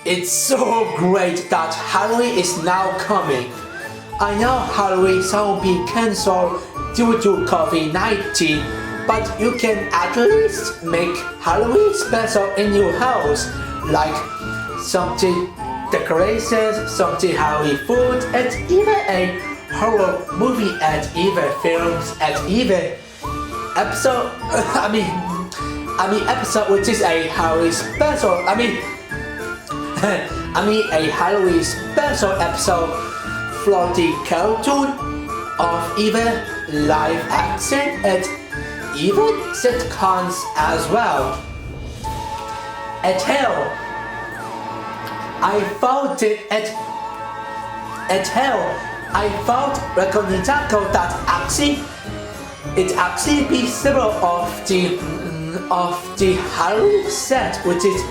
it's so great that Halloween is now coming. I know Halloween will be cancelled due to COVID-19, but you can at least make Halloween special in your house, like something decorations, something Halloween food, and even a horror movie, and even films, and even episode. Episode which is a Halloween special. A Halloween special episode from the cartoon, of even live action, and even sitcoms as well. At hell, I found it at hell. I found Ninjago that it actually be several of the Halloween set, which is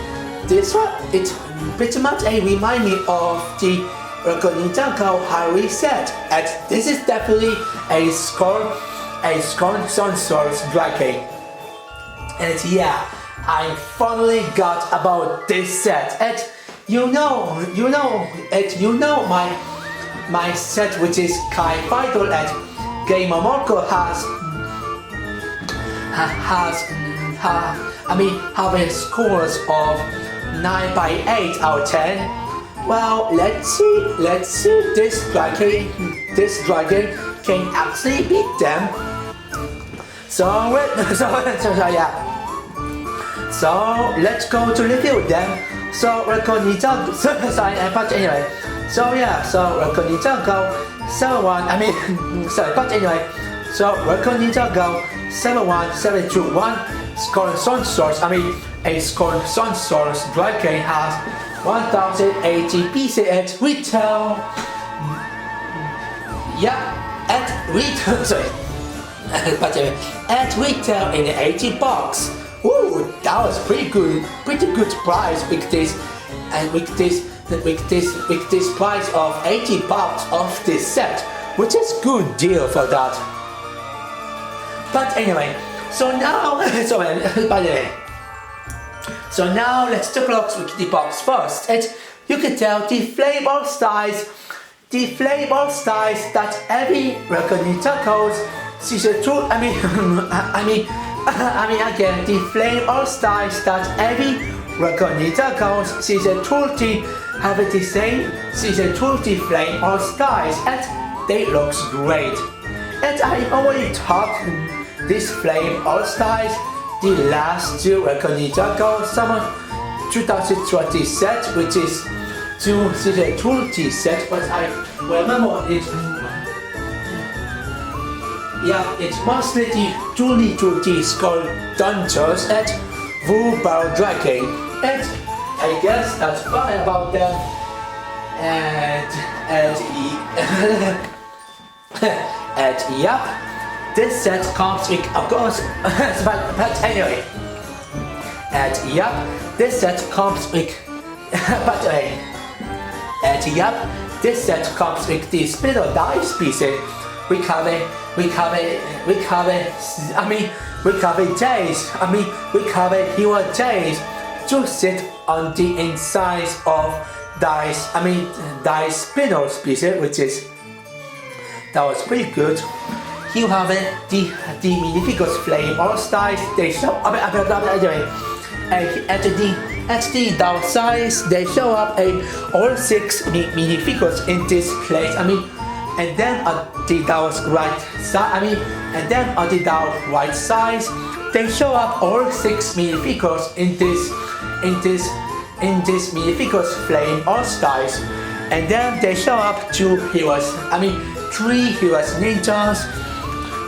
this one. It's pretty much a remind me of the Ninjago Halloween set, and this is definitely a Sorcerer's dragon. And yeah, I finally got about this set, and my set, which is Kai Fighter and Game Marco having scores of 9 by 8 out of 10. Well, let's see this dragon can actually beat them. So let's go to review them. So we're going to Ninjago. But anyway. So we're going to Ninjago 7-1. So we're going to Ninjago 7-1, 7-2-1. Scoring Sun Source. A Scoring Sun Source dragon has 1,080 pieces at retail. At retail. At retail in 80 bucks. Ooh, that was pretty good price with this price of 80 bucks of this set, which is good deal for that. But anyway, so now let's take a look at the box first. And you can tell the flavor styles that every regular Ninjago's season 2. Again, the flavor styles that every regular Ninjago's season 2 have the same season 2 flavor styles, and they looks great. And I already talked this flavor styles the last two regular Ninjago summer 2020 set, which is two season 2 set, but I remember it. It's mostly the Julie to Skull Dungeons and Wu Barrel Dragon, and I guess that's fine about them. This set comes with, of course, but anyway. This set comes with, this set comes with the spinner dice pieces. We cover hero days to sit on the inside of dice spinners pieces, which is that was pretty good. You have the Minifigures flame or styles. They show at the downside they show up all 6 minifigures in this place. And then on the down right side, right side, they show up all 6 minifigures in this minifigures flame or styles. And then they show up 2 heroes. 3 heroes ninjas,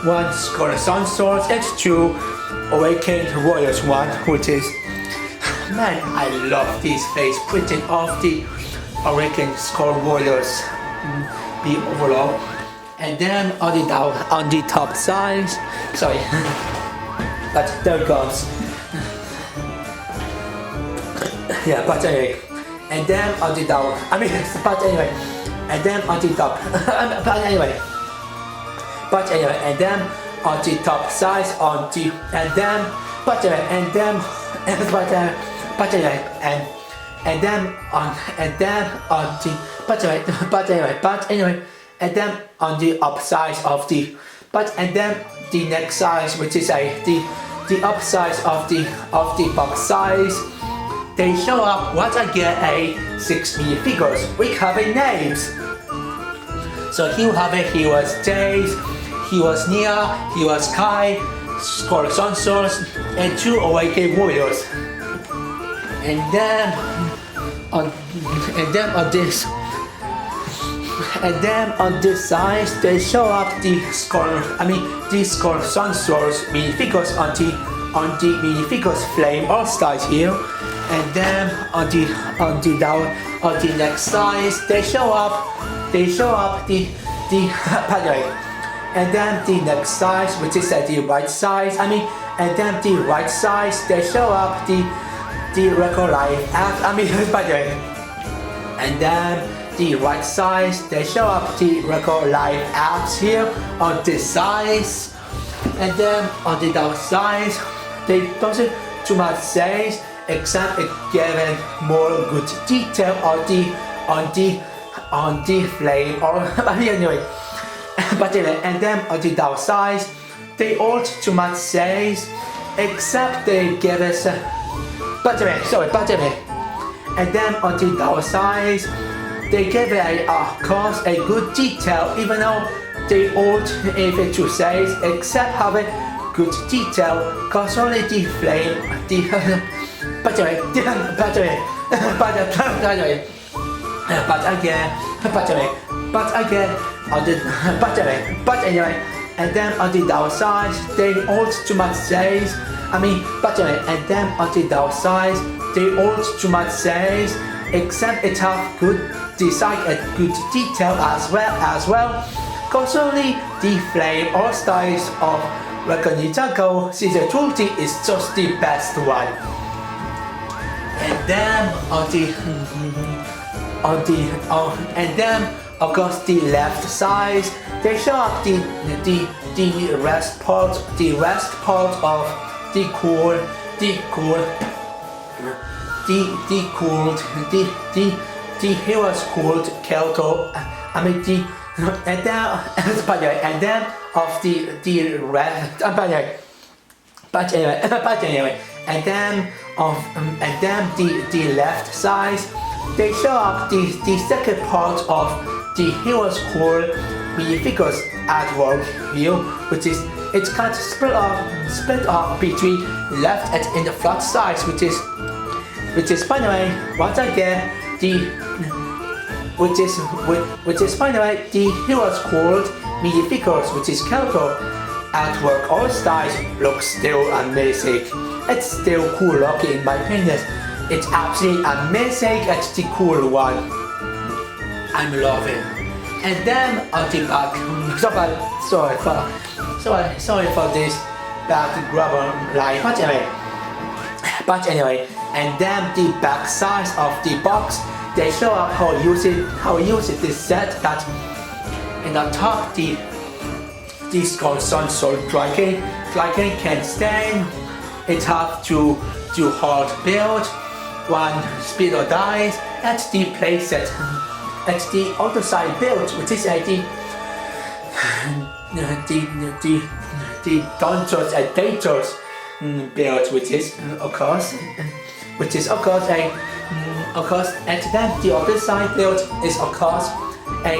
1 Scarlet Sun Swords, and 2 Awakened Warriors. Which is, man, I love this face printing of the Awakened Scarlet Warriors. Be overall, and then on the top side, sorry, but there it goes. But anyway, and then on the down, and then on the top, and then on the top side, and then on the but anyway, and then on the upside of the and then the next size, which is the upside of the box size, they show up what I get a 6 minifigures with having names. So here he was Jace, he was Nia, he was Kai, Sorcerer, and 2 Awakened Warriors. And then on this side they show up the Sorcerer's minifigures on the minifigures Flame All Stars here. And then on the next size they show up the and then the next size, which is at the right size, and then the right size they show up the record life app, and then the right size they show up the record live apps here on this size. And then on the down size they don't too much say, except it given more good detail on the flame or anyway. And then on the down size they all too much say, except they give us and then on the down size they give it of course a good detail, even though they all even to say, except have a good detail, cause only the flame but anyway, and then on the downside they all too much says, and then on the downside they all too much says, except it have good design and good detail as well, cause only the Flame All Stars of Ninjago Season 20 is just the best one. And then and then of course the left side they show up the rest part of the heroes called Kelto, and then of the rest, and then the left side they show up the second part of the heroes called Minifigures artwork here, which is it's kind of split off between left and in the front side, which is by the way once again which is by the way the heroes called Minifigures, which is Kelto artwork. All styles look still amazing. It's still cool looking in my opinion. It's absolutely amazing. It's the cool one. I'm loving. And then on the back, sorry for this back grabber line. But anyway, and then the back side of the box, they show up how use this set. That in the top this console so dragon can stand. It have to hard build, one speed or dice at the playset. At the other side build, which is at the Dungeons and Daters build, which is of course and then the other side build is of course a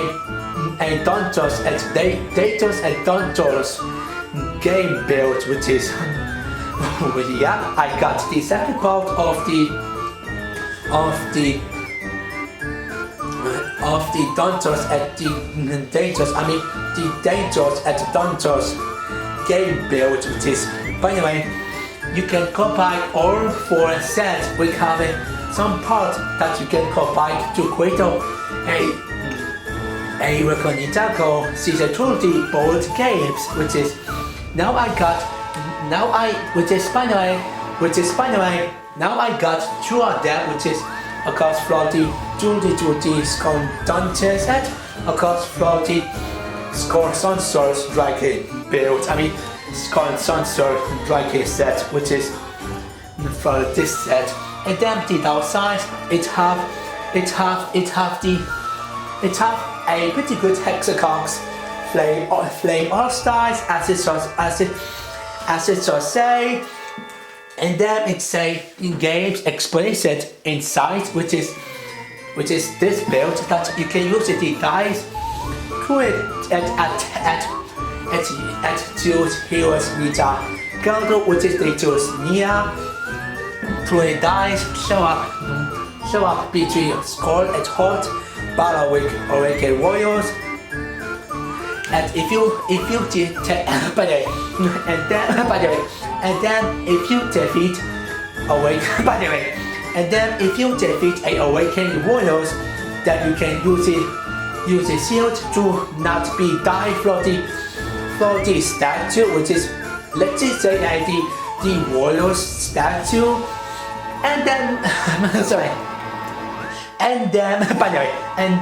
Dungeons and Daters and Dungeons game build, which is yeah, I got the second part of the Dungeons and the Daters, the Daters and Dungeons game build, which is, by the way, you can combine all 4 sets with having some parts that you can combine to create a Ninjago Season 20 board games, which is now I got two of them, which is of course from the Skull Dungeon set, of course from the Skull Sorcerer's Dragon build, Skull Sorcerer Dragon set, which is from this set, and then the downsides it have a pretty good hexagons, flame all styles as it should say, and then it say in games explicit inside, which is this build that you can use the dice to choose heroes Ninjago, which is they choose Nia. Through dice show up between score and hot battle with Awakened Warriors. And if you if you defeat a Awakened Warriors, then you can use the shield to not be die for the statue, which is, let's just say the warrior statue, and then and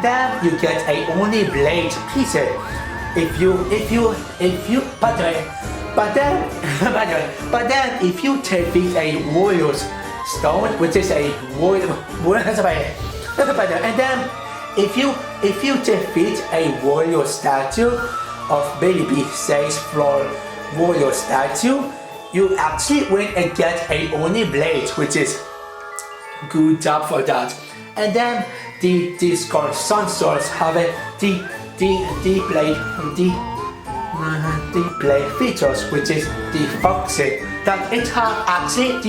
then you get a only blade piece. If you if you defeat a warrior's stone, which is a warrior, and then if you defeat a warrior statue of baby 6 floor warrior statue, you actually win and get a only blade, which is good job for that. And then the Sorcerers have the blade features, which is the foxy, that it have actually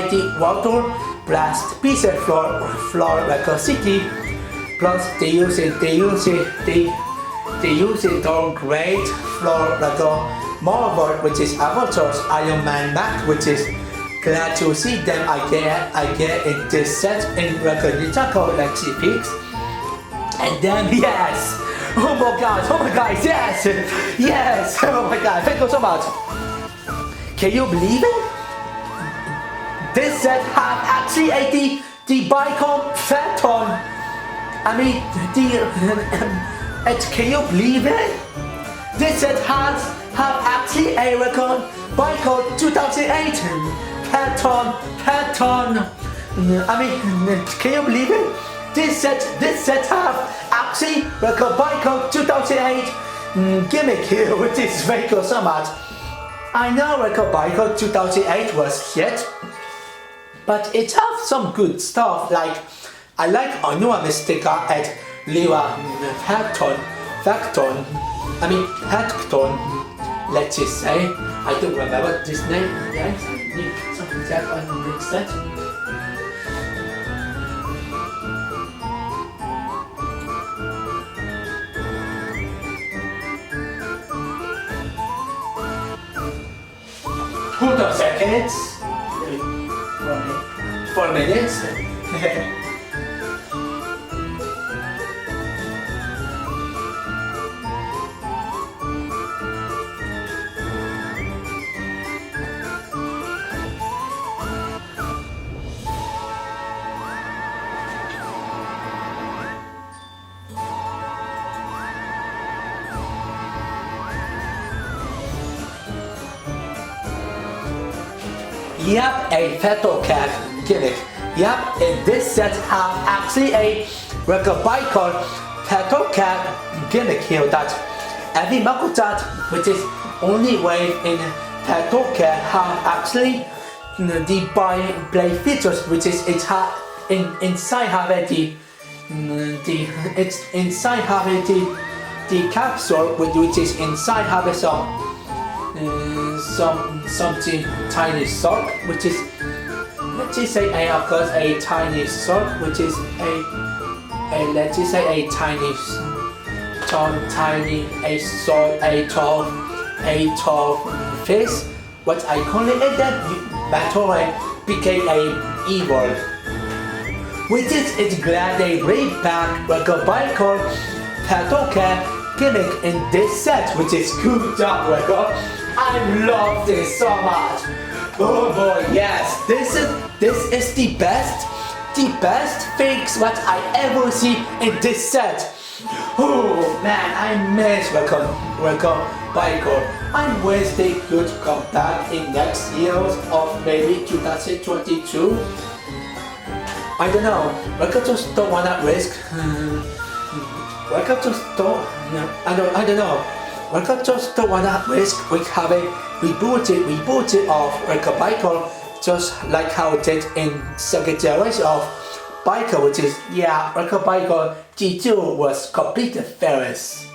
the water blast piece floor like a city, plus they use it downgrade floor like a marble, which is Avatar's Iron Man Mac, which is glad to see them again in this set in like a Ninjago like she picks. And then yes, oh my god, yes, oh my god, thank you so much. Can you believe it? This set have actually the Bicon Phantom. I mean can you believe it? This set have actually a record Bicon 2008 Phantom. I mean, can you believe it? This set have actually record Bicon 2008 gimmick here, which is very cool so much. I know record Bicon 2008 was shit, but it have some good stuff. Like I like anonymous sticker at Liwa Hacton. Let's just say I don't remember this name. Yes, I need something that on the next set. Hold on seconds. 4 minutes. Yep, a Petal Cat gimmick. Yep, in this set have actually a record Bicon Petal Cat gimmick here that every Makotat, which is only way in Petal Cat, have actually the blade features, which is inside have the capsule, which is inside have something tiny sock, which is, let's just say of course a tiny sock, which is let's just say a tiny tall fish. What I call it is that battle became a evil, which is it's glad they bring back like a Bicon Petal Cat gimmick in this set, which is good job, record. I love this so much. Oh boy, yes, this is the best things what I ever see in this set. Oh, man, I miss welcome Michael. I wish they could come back in next year of maybe 2022. I don't know. Welcome just don't wanna risk. Welcome just don't. I don't know. Welcome just don't wanna risk with having rebooted of Welcome Michael, just like how it did in second generation of Biker, which is Welcome Michael G2 was completely fearless.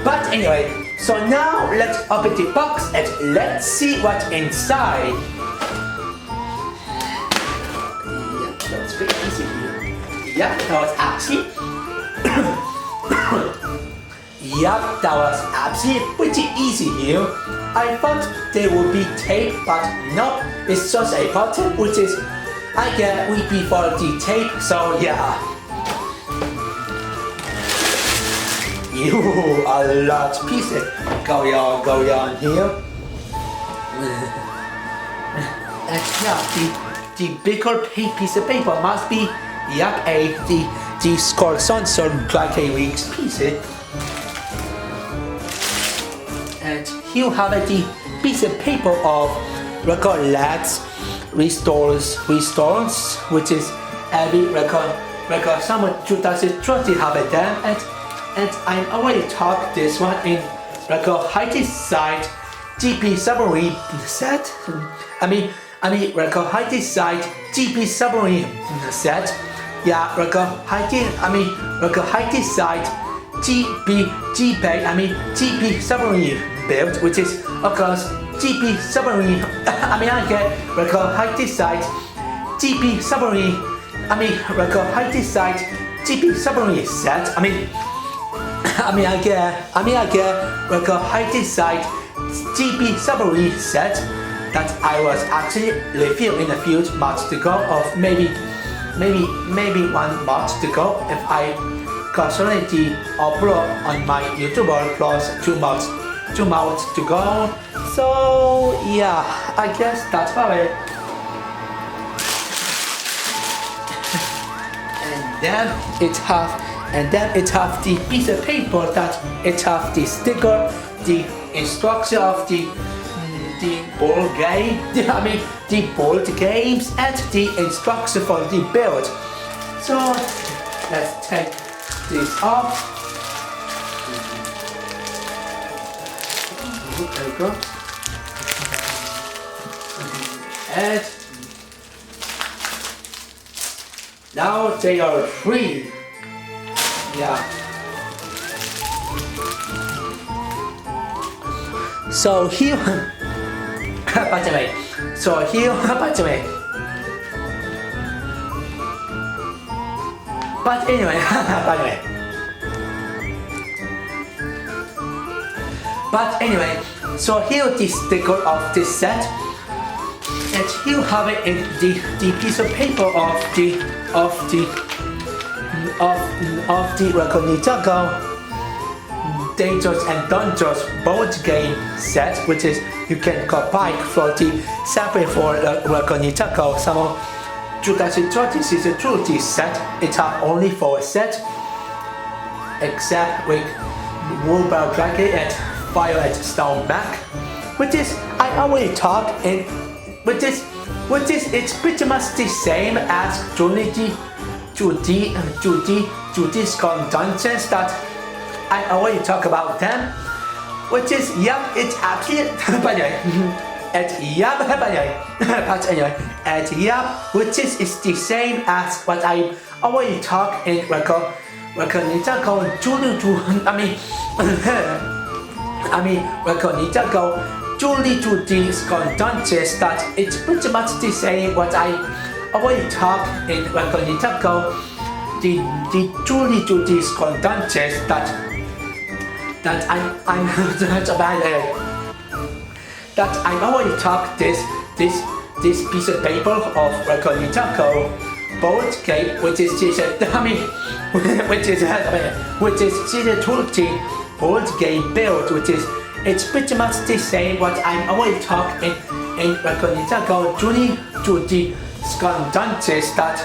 But anyway, so now let's open the box and let's see what's inside. Yep, that was pretty easy here. Yep, that was actually Yep, that was actually pretty easy here. I thought there would be tape, but no, it's just a button, which is I get we before the tape, so yeah. A lot of pieces going on here. And yeah, the bigger piece of paper must be the score sensor like a week's piece. And here have the piece of paper of record lads restores, which is every record summer 2020 have it there. And I already talked this one in record height side GP submarine set. I mean record height side GP submarine set. Yeah, record height side GP submarine build, which is of course GP submarine. I get record height side GP submarine. Record height side GP submarine set. I get record height side GP submarine set that I was actually reviewed in a few months ago, of maybe 1 month ago, if I constantly upload on my YouTube plus 2 months to go. So yeah, I guess that's about it. And then it have the piece of paper that it have the sticker, the instruction of the board game, the board games, and the instruction for the build. So let's take this off. There we go. And now they are free. Yeah. So here, by the way, But anyway, so here the sticker of this set, and here have it in the piece of paper of the Ninjago Dangerous and Dangerous board game set, which is you can go buy for the sample for Ninjago Summer 2020 Season 2 this set. It's only for a set, except with Mobile Dragon and Fire and Stone Mac, which is I already talked in, which is it's pretty much the same as Trinity to these dungeons that I already talked about them, which is it's actually which is the same as what I already talked in record Ninjago Ninjago Julie to these dungeons, that it's pretty much the same what I already talked in record Ninjago the Julie to these dungeons that I already talked this piece of paper of record Ninjago board game, which is season season 20 board game build, which is it's pretty much the same what I already talked in in Ninjago Julie to the Scondantes that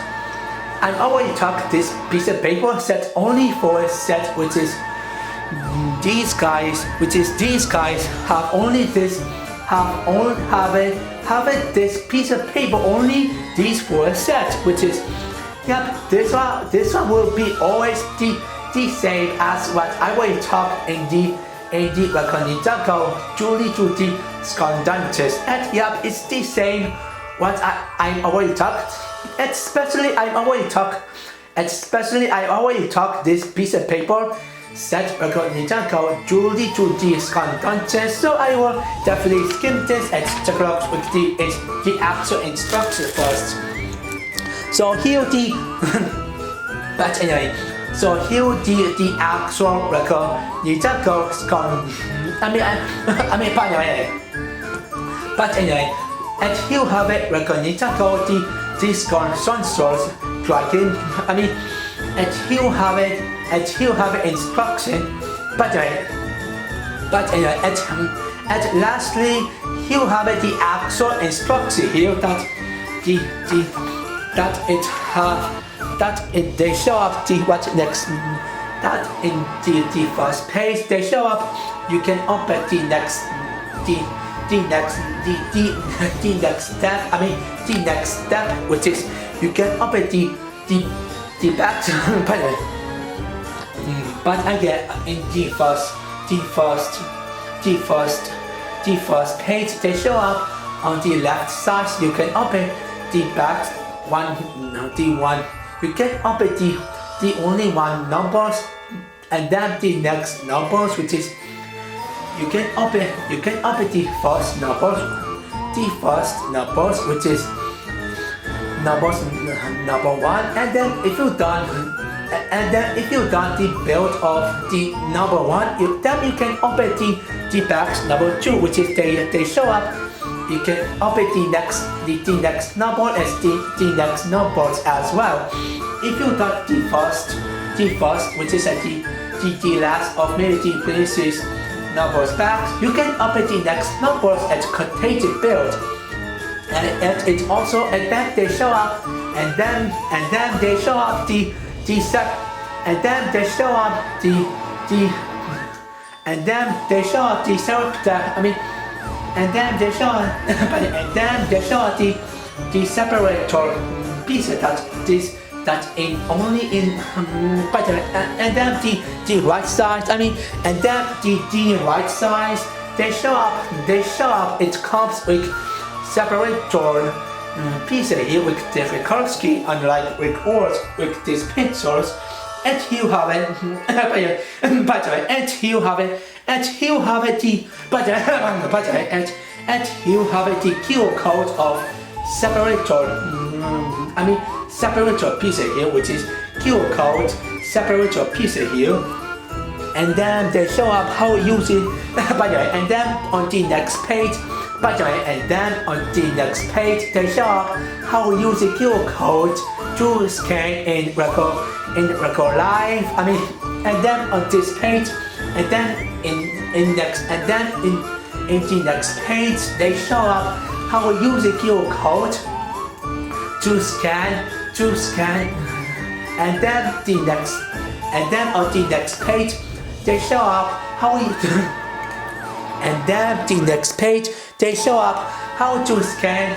I already took this piece of paper set only for a set which is these guys have only this have this piece of paper only these for a set which is this one will be always the same as what I will talk in the Ninjago Julie to the Scondantes, and it's the same what I already talked. Especially I already talked this piece of paper set Ninjago Julie to the Scondantes, so I will definitely skim this and check out with the actual instruction first. So here but anyway, so here the actual Ninjago but anyway, and here have it Ninjago the Sorcerer's plugin. And here have it instruction. But anyway, and lastly, here have it the actual instruction here that they show up the what next that in the first page they show up. You can open the next step. The next step, which is you can open the back. But again, in the first page they show up on the left side. You can open the back one. You can open the only one numbers, and then the next numbers, which is you can open the first numbers, which is number 1, and then if you done the build of the number 1, then you can open the back number 2, which is they show up. You can open the next number as the next numbers as well. If you got the first, which is at the last of maybe the places numbers back, you can open the next numbers as contagion build, and it also and then they show up, and then they show up the set, and then they show up and then they show up the and then they show the separator pieces that in only in and then the right side. And then the right side they show up. It comes with separator pieces here with the Hirokai, unlike with these pictures. And you have it, and you have it, and you have it, the QR code of separator pieces here, which is QR code separator pieces here. And then they show up how you use it, and then on the next page, and then on the next page they show up how you use the QR code to scan in record live. And then on this page, and then in the next page they show up how you use the QR code to scan, and then on the next page they show up how you and then the next page they show up how to scan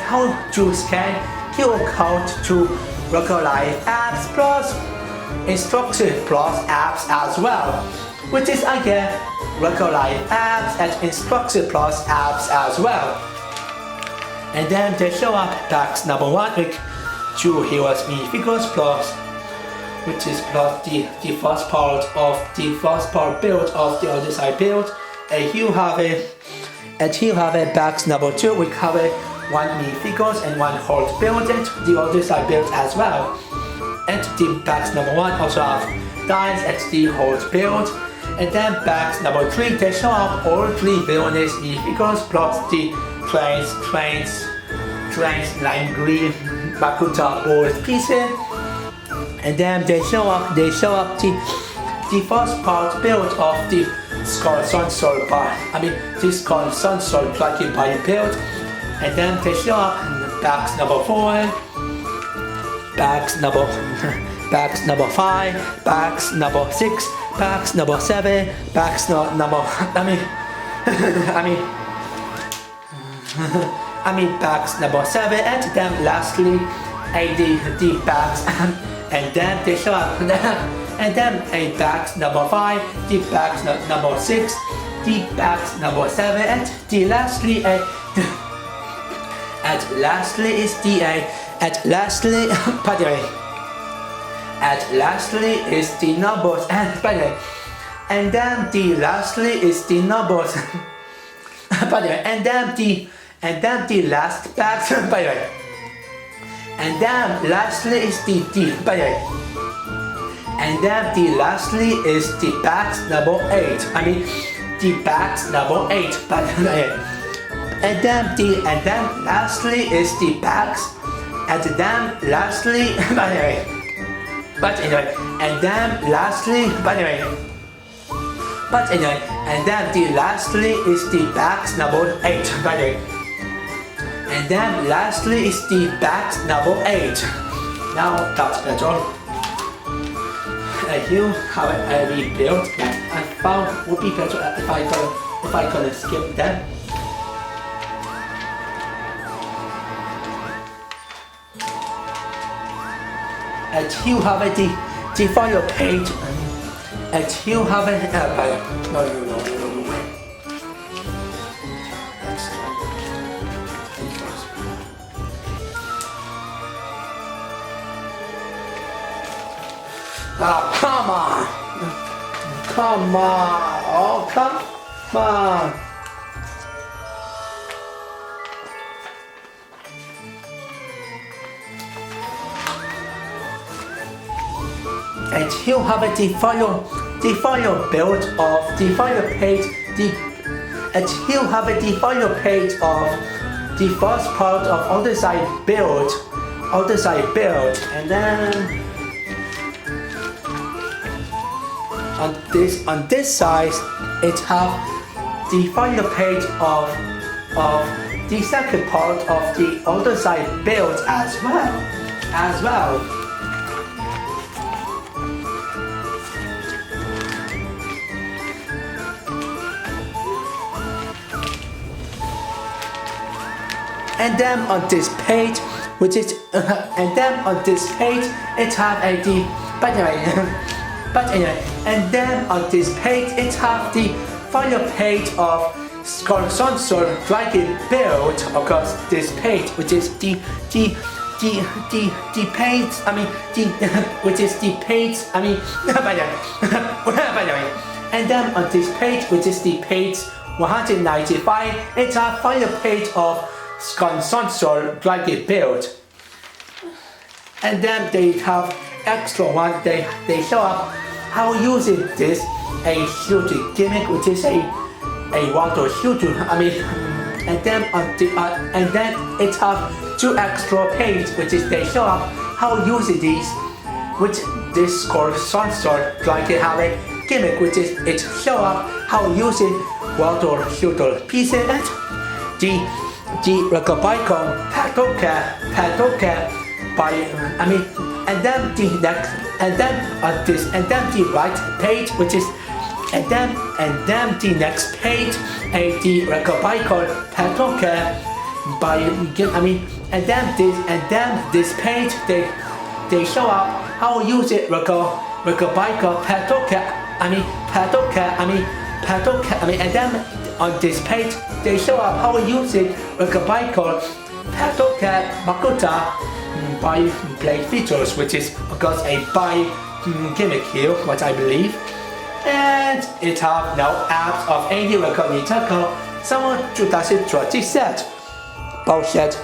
QR code to record live apps plus instruction plus apps as well, which is again record live apps and instruction plus apps as well. And then they show up packs number 1 with 2 heroes minifigures plus, which is plus the first part build of the other side build. And here have a packs number 2 with cover 1 minifigures and 1 hold build and the other side build as well. And the packs number 1 also have dice and the hold build. And then packs number 3 they show up all 3 villainous minifigures plus the trains lime green Bakuta board pieces. And then they show up the first part build of the Sorcerer part. This Sorcerer plugin by build. and then they show up box number 4, box number 5, box number 6, box number 7, box number box number 7, and then lastly the box and then they show up and then a box number 5, the box number 6, the box number 7, and the lastly is the numbers, and by the way, and then the lastly is the numbers by the way, and then the last box by the way, and then lastly is the by the way, and then the lastly is the box number 8. The box number 8 by the way. And then lastly is the box, and then lastly by the way. But anyway, and then lastly by the way. But anyway, and then the lastly is the box number 8 by the way. And then lastly is the box number 8. Now that's all. Here how I rebuilt that I found would be better if I could skip that. And you have the final page, and you have no. Oh, come on! Come on! Oh, come on! And you have the final build of the final page. And you have the final page of the first part of other side build, and then. On this side, it have the final page of the second part of the other side build as well. And then on this page, it have and then on this page it have the final page of Sorcerer Dragon build. Of course, this page, which is the page, which is the page, and then on this page, which is the page 195, it's a final page of Sorcerer Dragon build. And then they have extra one, they show up how using this a shooting gimmick, which is a water shooter. And then and then it have 2 extra pages, which is they show up how using these, which this called Sorcerer like they have a gimmick, which is it show up how using water shooter pieces, and the Rockabicon Patoka by and then the next, and then this, and then the right page, which is and then the next page, the Rockabicon Patoka by and then this page they show up how use it Rockabicon Patoka and then on this page they show up how use it Rockabicon Patoka Makuta by play features, which is of course a by gimmick here, what I believe. And it have no apps of any Ninjago summer 2027. Bullshit.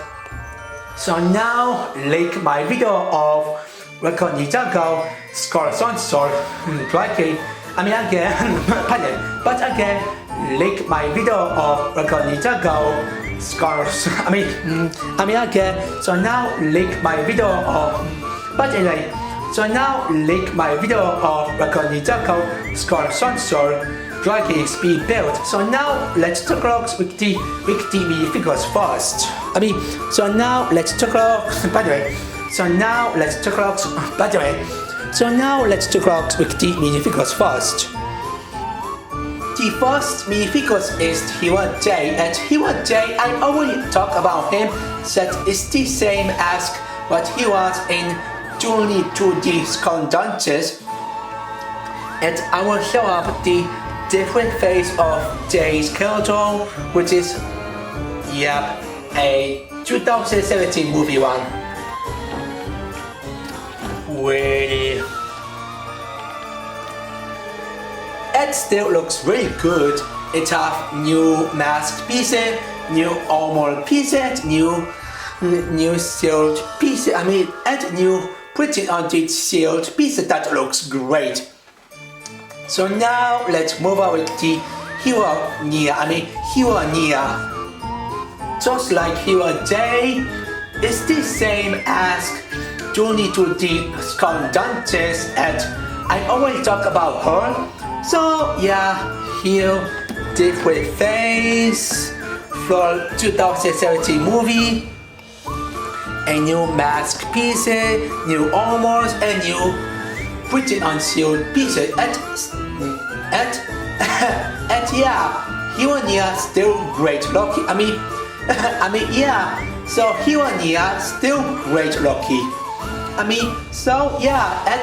So now link my video of Ninjago Sorcerer again, but again link my video of Ninjago again. So now link my video of so now link my video of Ninjago Sorcerer dragons be built. So now let's talk about with the minifigures first. So now let's talk about with the minifigures first. The first minifigures is Hirokai, and Hirokai, I already talked about him, that is the same as what he was in Journey to the Skull Dungeons, and I will show up the different face of Jay's character, which is a 2017 movie one. Really, it still looks really good. It has new mask pieces, new armor pieces, new shield pieces. And new printing on the shield pieces that looks great. So now let's move on with the Hirokai. Just like Hirokai, it's the same as Journey to the Skull Dungeons, and I already talked about her. So here different face for 2017 movie, a new mask pieces, new armors, and new printed on shield pieces. And Hirokai still great looking. So Hirokai still great looking. And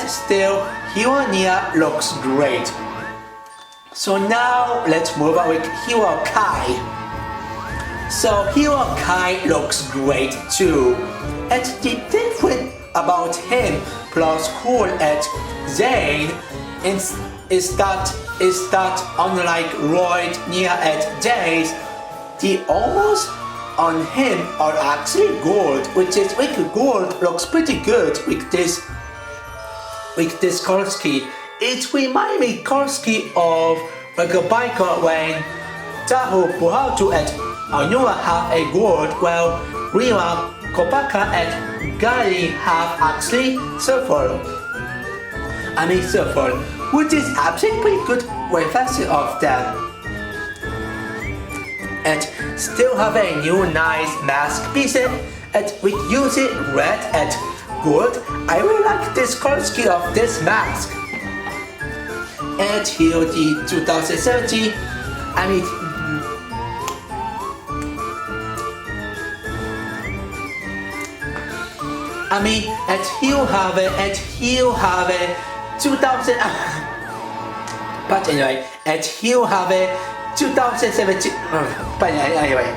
still Hirokai looks great. So now let's move on with Hirokai. So Hirokai looks great too. And the difference about him plus Cool and Zane is that unlike Lloyd, Nia, and Jace, the armors on him are actually gold, which is gold looks pretty good with this Karski. It reminds me Karski of like a biker when Taho, Puhatu, and Anua have a gold, while Rima, Kopaka, and Gali have actually Surfer, which is actually pretty good reflection of them. And still have a new nice mask piece, and we use it red and gold. I really like this color scheme of this mask. And here the 2017, and he'll have a 2000. But anyway, and he'll have a 2017. But anyway,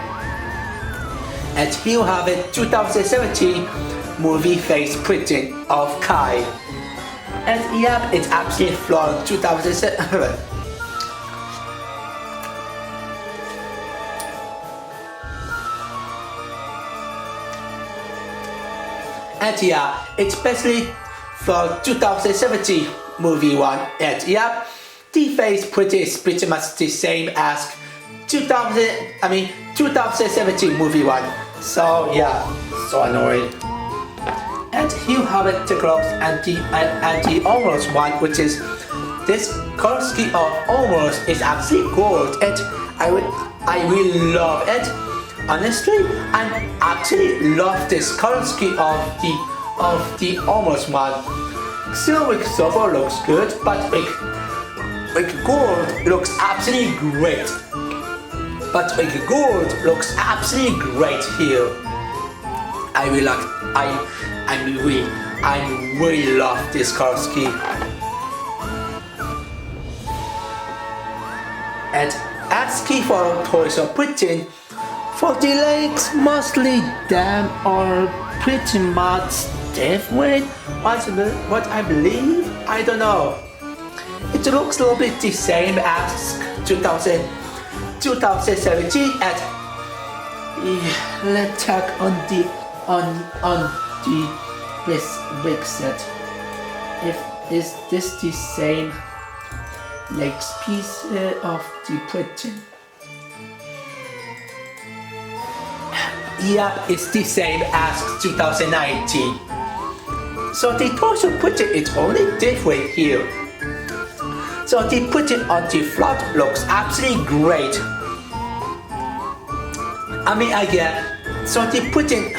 and he'll have a 2017 movie face printing of Kai. And it's absolutely flawed 2007. And it's basically for 2017 movie one. And the face print is pretty much the same as 2017 movie one. So so annoying. And you have it the gloves and the almost one, which is this color scheme of almost is actually gold, and I really love it. Honestly, I actually love this color scheme of the almost one. Still with silver looks good, but with gold looks absolutely great. But with gold looks absolutely great here. I really love this color scheme. And asking for toys or printing for the legs, mostly them are pretty much different. What I believe, I don't know. It looks a little bit the same as 2017, and let's check on the big set. Is this the same legs piece of the printing? It's the same as 2019. So the torso printing is only different here. So they put it on the float, looks absolutely great. I mean again, so they put it,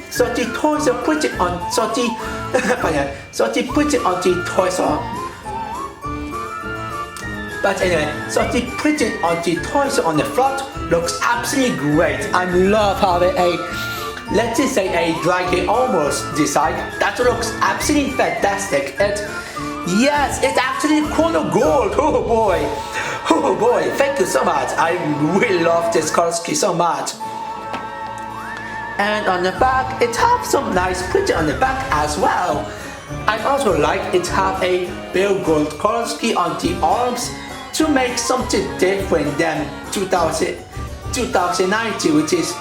so the toys are put it on, so they so they put it on the toys on. But anyway, so they put it on the toys on the float, looks absolutely great. I love having a, let's just say a dragon almost design that looks absolutely fantastic. And yes, it's actually kind of gold. Oh boy, thank you so much. I really love this color scheme so much. And on the back, it has some nice printing on the back as well. I also like it have a pale gold color scheme on the arms to make something different than 2019, which is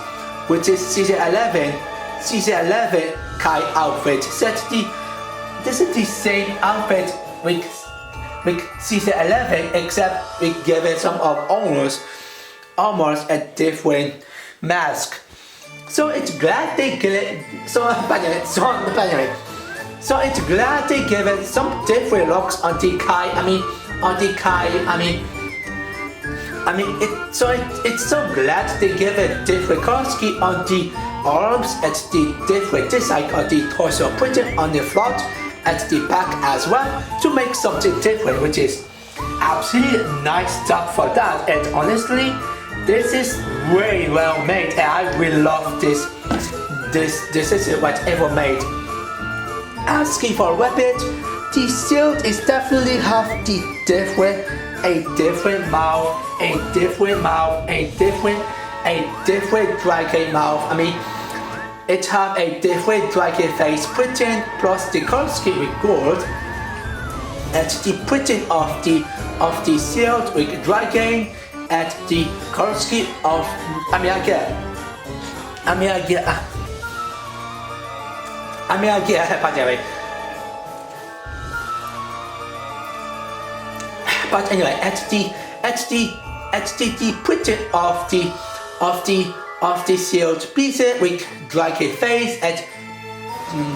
season 11 Kai outfit. This is the same outfit with season 11, except we give it some of almost a different mask. So it's glad they give it so it's glad they give it some different looks on the Kai. It's so glad they give it different color scheme on the arms. It's the different design on the torso, put it on the front at the back as well to make something different, which is absolutely nice stuff for that. And honestly, this is very well made, and I really love this. This is whatever made. Asking for weapon, the shield is definitely have the different mouth, a different dragon mouth. I mean, it have a different dragon face printing plus the color scheme with gold. And the printing of the shield with dragon and the color scheme of But anyway, at the printing of the shield pieces with dragon face and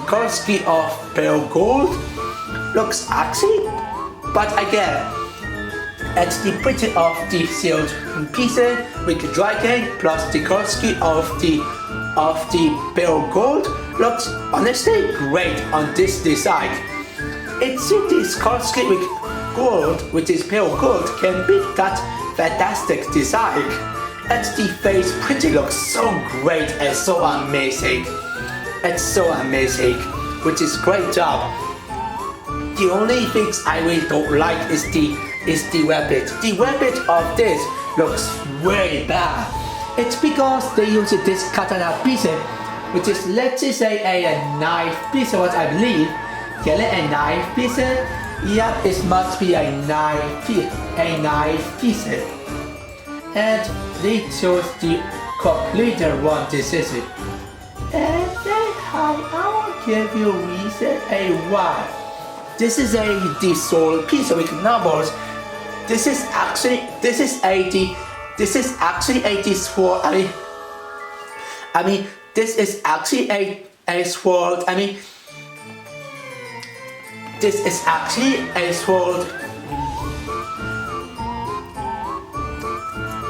color scheme of pale gold looks actually. But again, at the printing of the shield pieces with dragon plus the color scheme of the pale gold looks honestly great on this design. It seems this color scheme with gold, which is pale gold, can beat that fantastic design. And the face printing looks so great and so amazing. It's so amazing, which is great job. The only things I really don't like is the weapon. The weapon of this looks very bad. It's because they use this katana piece, which is, let's just say a knife piece, what I believe. Yeah, a knife piece. Yeah, it must be a knife piece. And they chose the completed one. This is it. And then I will give you reason why. This is the soul piece with numbers. This is actually a sword. I mean, this is actually a sword. This is actually a sword.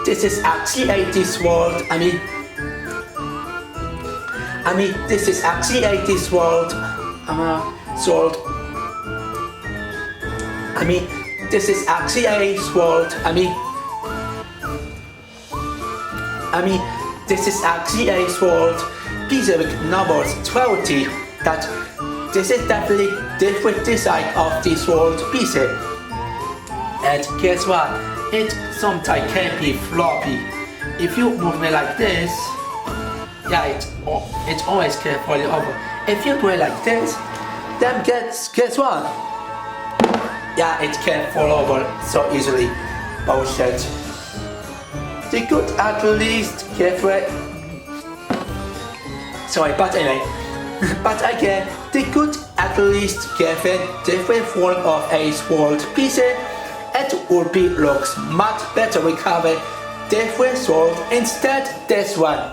This is actually a sword. This is actually a sword. Sword. This is actually a sword. This is actually a sword piece with numbers 20. That this is definitely different design of the sword piece. And guess what? It sometimes can be floppy. If you move it like this, yeah, it always can fall over. If you do it like this, then guess what? Yeah, it can fall over so easily. Bullshit. They could at least give it. Sorry, but anyway. But again, they could at least give it different form of a sword piece. It would be looks much better with having different sword instead this one.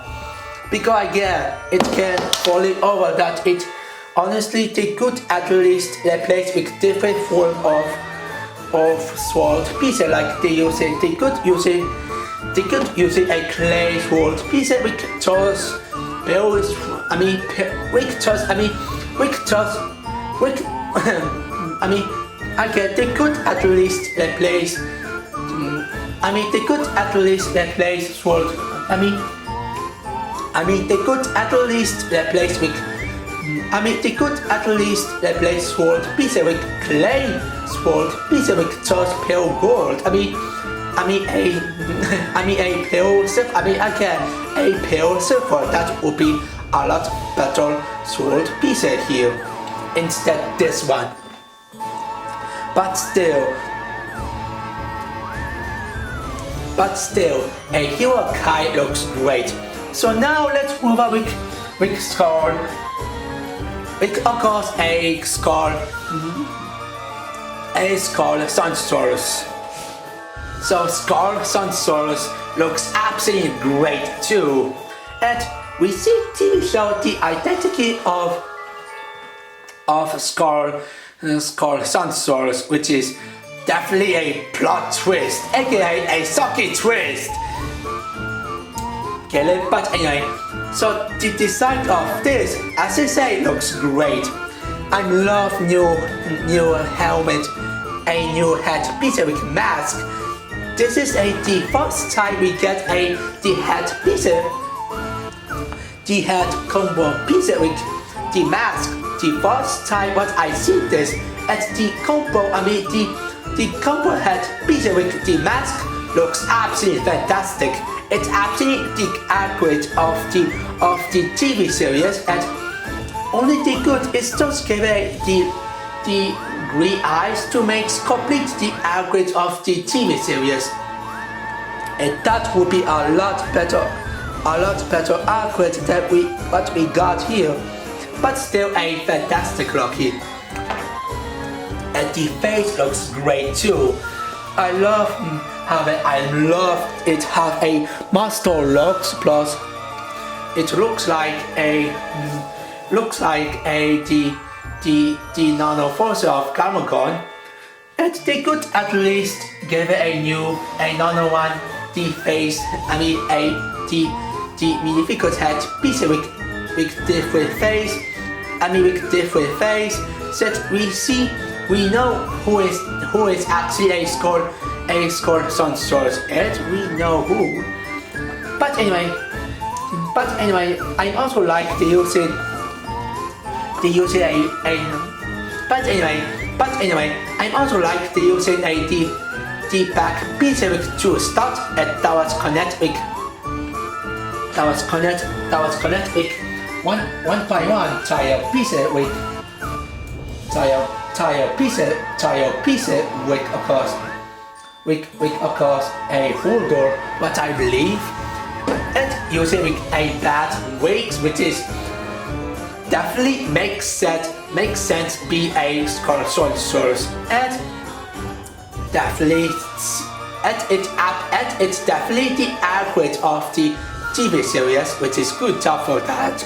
Because again, it can fall over that it honestly they could at least replace with different form sword pieces, like they could use a clay sword piece. We could toss bills. They could at least replace. They could at least replace sword. They could at least replace with. They could at least replace sword piece with clay sword piece with toss pale gold. A pale silver. A pale silver. That would be a lot better sword piece here instead this one. But still, a Hirokai looks great. So now let's move on with Skull. With of course a Skull Sorcerer. So Skull Sorcerer looks absolutely great too. And we see TV show the identity of Skull Sorcerer, which is definitely a plot twist, aka a sucky twist. Okay, but anyway, so the design of this, as I say, looks great. I love new helmet, a new headpiece with mask. This is the first time we get the headpiece, the head combo piece with the mask. The first time what I see this at the combo, the combo headpiece with the mask looks absolutely fantastic. It's actually the accurate of the TV series, and only the good is just give the green eyes to make complete the accurate of the TV series, and that would be a lot better accurate than what we got here. But still a fantastic look here. And the face looks great too. I love it have a master looks, plus it looks like the nano force of Gamogon, and they could at least give it a nano one, the face, the Minifigures head piece with different face, that we know who is actually a Skull Sorcerer, and we know who. But anyway, I also like the using I also like the using the back piece with two studs, and that was connect with one by one tire piece with of course a holder, what I believe, and using with a bat weight, which is definitely makes sense be a Skull Sorcerer, and it's definitely the accurate of the TV series, which is good job for that,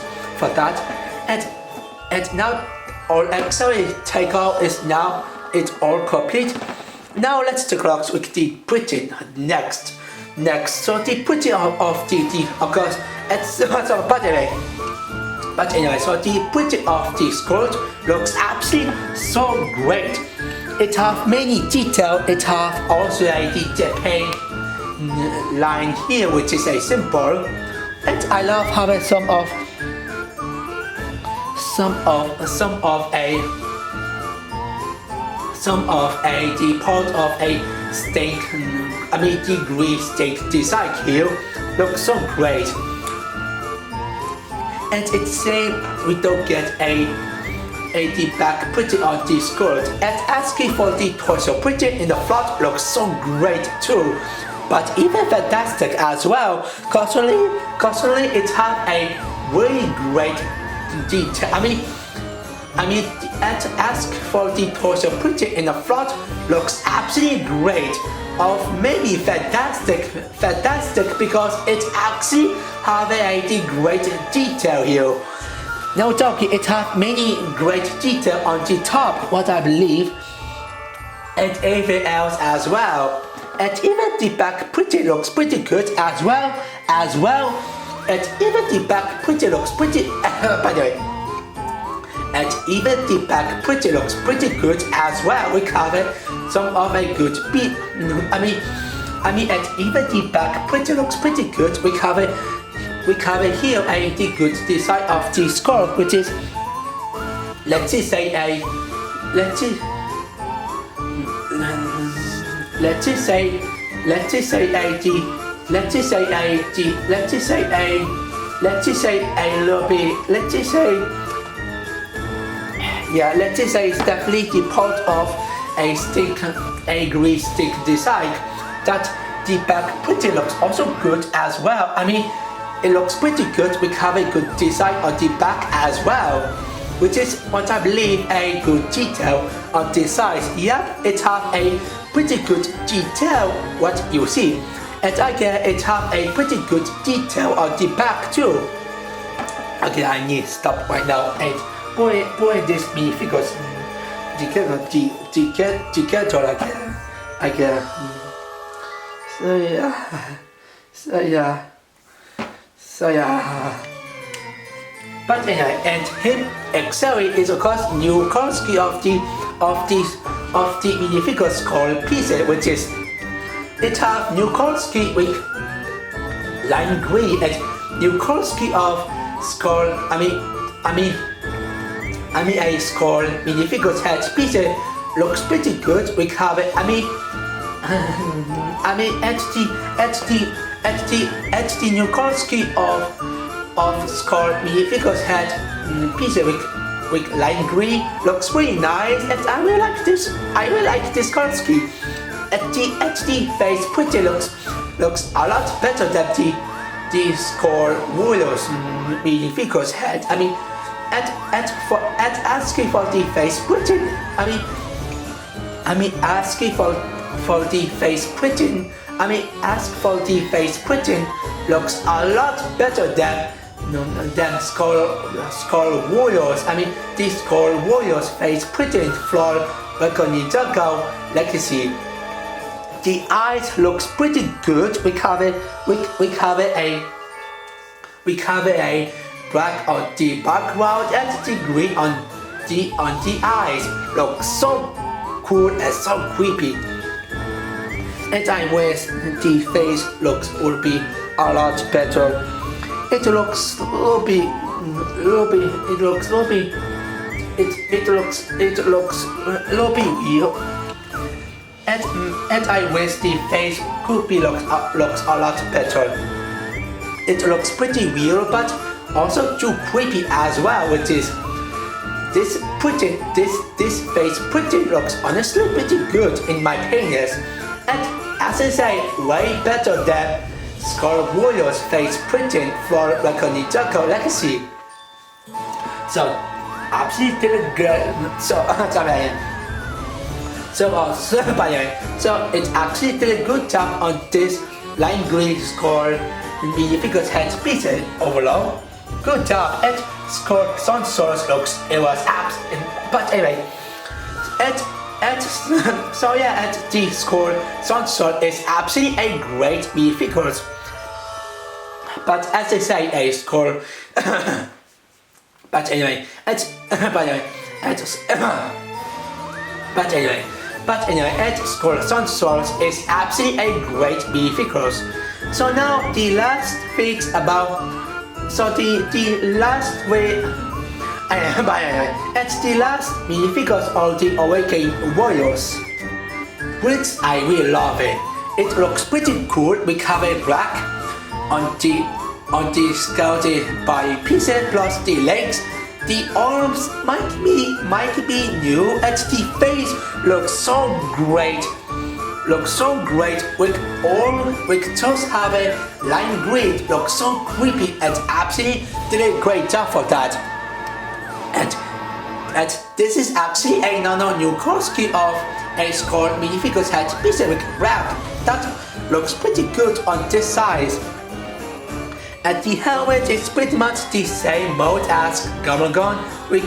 and now all accessory takeout is now it's all complete. Now let's take a look with the printing next. So the printing of the of course it's but anyway, so the printing of the skirt looks absolutely so great. It have many detail. It have also the Japan line here, which is a symbol, and I love having some of the part of a stake, the green stake design here looks so great. And it's same we don't get the back printing on the skirt, and asking for the torso printing in the front looks so great too, but even fantastic as well. Constantly it has a really great detail. And ask for the torso printing in the front looks absolutely great, of maybe fantastic because it actually have a great detail here. No joking, it has many great detail on the top, what I believe, and everything else as well. And even the back looks pretty good as well. And even the back looks pretty, by the way. And even the back looks pretty good as well. We covered some of a good beat. And even the back looks pretty good. We covered here the good design of the skull, which is, let's just say a it's definitely the part of a green stick design. That the back looks also good as well. It looks pretty good. We have a good design on the back as well, which is what I believe a good detail on the sides. Yep, it has a pretty good detail what you see, and I guess it has a pretty good detail on the back too. Okay, I need to stop right now and boy this minifigures. So yeah. But anyway, and him Excel is of course new currency of the minifigures called pieces, which is it have new currency with lime green and new currency of skull. A skull minifigures head pieces looks pretty good. We have it. At the new currency of skull minifigures head pieces with lime green looks really nice, and I really like this. I really like this currency. At the face pretty looks a lot better than the skull warriors minifigures head. Asking for the face printing. Asking for the face printing. Ask for the face printing looks a lot better than skull warriors. The skull warriors face printing for Ninjago Legacy. The eyes looks pretty good. We cover a black on the background and the green on the eyes. Looks so cool and so creepy. And I wish the face would be a lot better. It looks real. And I wish the face could be looks a lot better. It looks pretty real, but also too creepy as well, which is this face printing looks honestly pretty good in my opinion, and as I say, way better than Skull Warrior's face printing for Ninjago Legacy. So absolutely good. So it actually did a good job on this lime green skull minifigures head pieces overall. Good job. And skull Sorcerer looks but anyway, the skull Sorcerer is absolutely a great minifigures. But as I say, a skull. But anyway, Skull Sorcerer is absolutely a great minifigures. So now the last thing about. So the last way. It's the last minifigures of the Awakening Warriors, which I really love it. It looks pretty cool. We have a black on the skeleton body pieces plus the legs. The arms might be new, and the face looks so great. With just have a lime green. Looks so creepy, and absolutely did a great job for that. And this is actually another new costume of a skull minifigures head piece with wrap that looks pretty good on this size. And the helmet is pretty much the same mode as Gamagon. We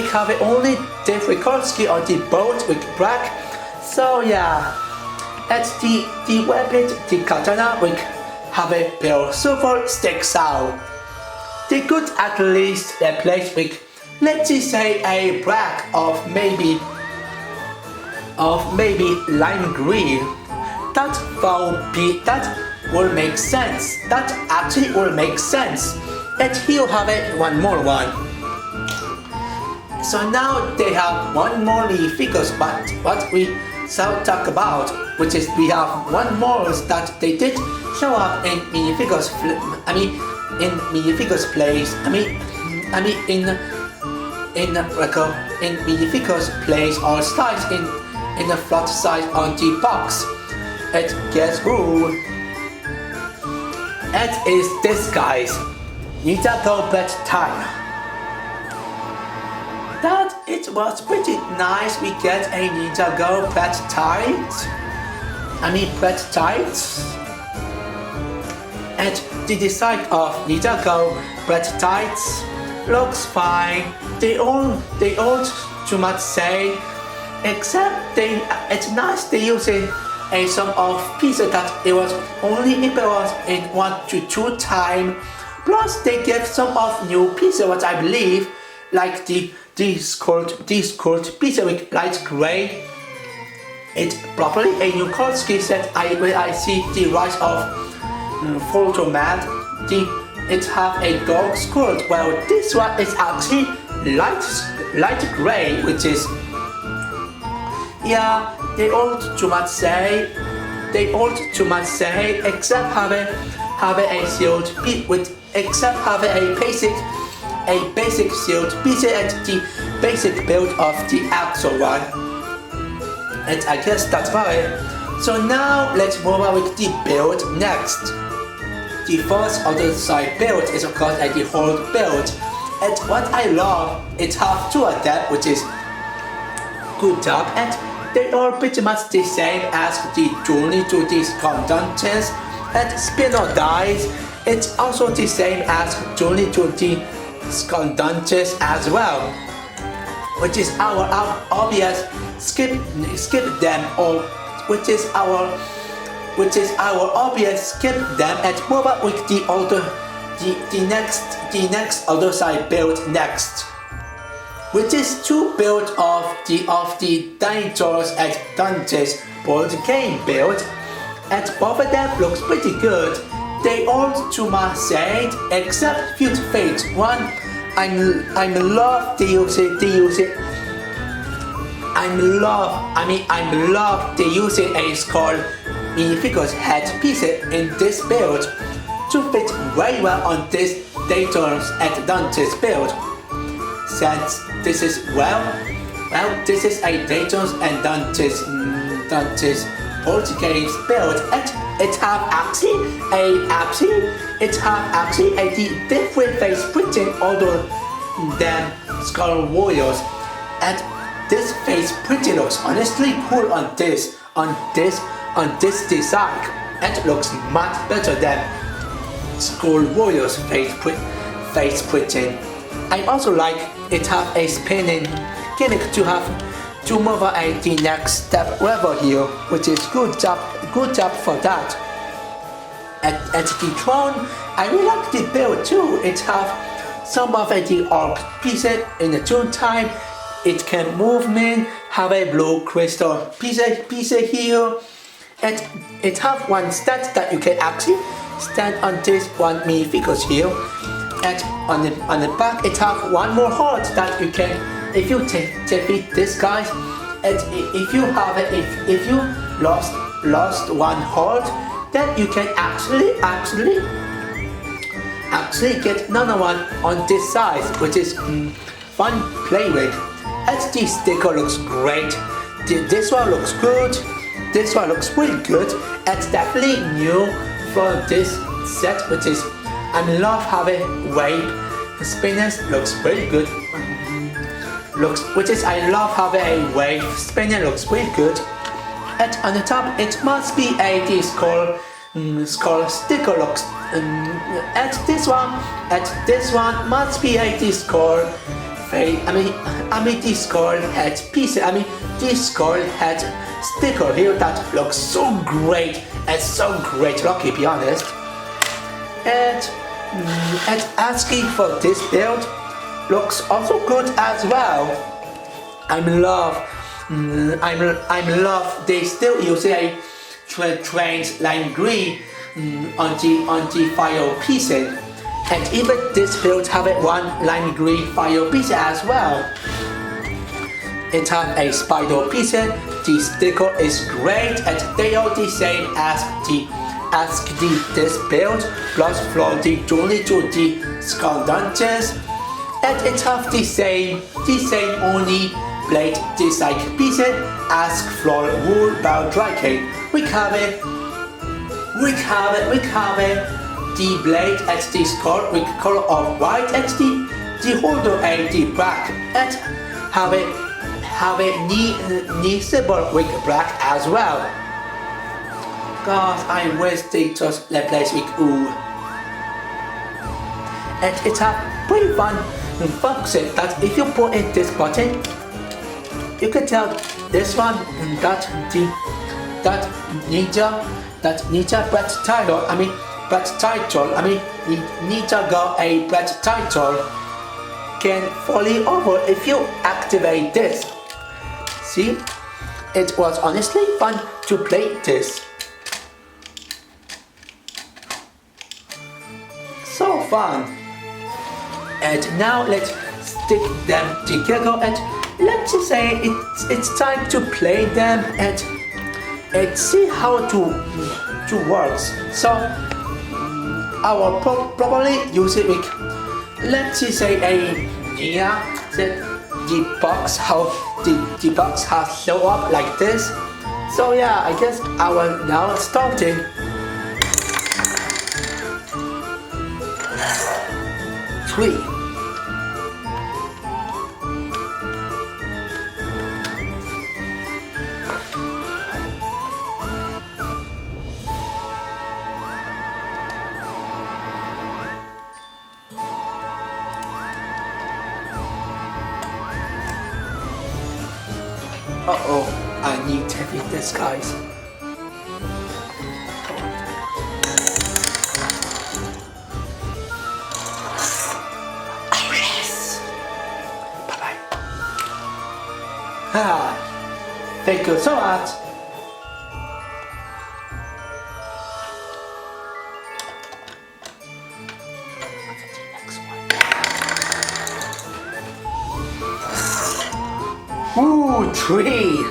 have only different costume on the boat with black So yeah, at the weapon, the katana, we have a pair silver sticks out. They could at least replace with, let's just say, a black of maybe lime green. That will make sense. That actually will make sense. And he'll have it one more one. So now they have one more minifigures, but what we shall talk about, which is we have one more that they did show up in minifigures. In minifigures place. In minifigures place or size in the flat size on the box. And guess who? It is this guys. Ninjago bedtime. That it was pretty nice. We get a Ninjago pet tights. And the design of Ninjago pet tights looks fine. They all too much say, except it's nice they use some of pieces that it was only in 1 to 2 times. Plus they give some of new pieces, what I believe, like this called piece with light gray. It's probably a new card scheme set. When I see the rise of photo mat, it have a dark skirt. Well, this one is actually light gray, which is, yeah, they all too much say, except have a sealed piece with, except have a basic sealed piece and the basic build of the actual one. And I guess that's right. So now let's move on with the build next. The first other side build is of course the whole build. And what I love, it have 2 of them, which is good job, and they are pretty much the same as the journey to the Skull Dungeons and spinner dice. It's also the same as journey to the Skull Dungeons as well, which is our obvious skip them, or which is our obvious skip them and move up with the next other side build next, which is 2 build of the Dinosaurs and Dungeons board game build, and both of them looks pretty good. They all to my side, except Fute Fate one. I'm love they use it. I love they use it a skull minifigures head piece in this build to fit very well on this Dinosaurs and Dungeons build. Since this is this is a Dinosaurs and Dungeons board games build, and it have actually a different face printing other than Skull Warriors, and this face printing looks honestly cool on this design, and looks much better than Skull Warriors face printing. I also like it have a spinning gimmick to have to move the next step level here, which is good job for that. At the throne, I really like the build too. It have some of the arc pieces in the tune time. It can movement, have a blue crystal piece here, and it have one stand that you can actually stand on this one minifigures here. And on the back, it have one more heart that you can, if you defeat this guy, and if you lost one heart, then you can actually get another one on this side, which is fun play with. And the sticker looks great. This one looks good. This one looks really good. It's definitely new for this set, which is I love having wave spinners. Looks really good. I love having a wave spinner. Looks really good. And on the top, it must be a skull sticker looks. At this one must be a skull face. The skull head piece. The skull head sticker here that looks so great and so great, lucky be honest. And asking for this build looks also good as well. I'm love they still use a trained lime green on the fire pieces, and even this build have one lime green fire piece as well. It has a spider piece. The sticker is great, and they are the same as this build, plus for the journey to the skull dungeons, and it has the same only blade design pieces as for wool bound striking. We cover the blade and the skull with color of white, and the holder and the black, and have a knee symbol with black as well. God, I wish they just replace with ooh. And it's a pretty fun function that if you put in this button, you can tell this one that Ninja Brett title. Ninjago a Brett title can fall over if you activate this. See, it was honestly fun to play this. So fun. And now let's stick them together, and let's just say it's time to play them and see how to works. So I will probably use it with, let's just say a the box has show up like this. So yeah, I guess I will now start it. 3. Uh-oh, I need to beat this, guys. Oh yes! Bye-bye. Thank you so much. Ooh, 3.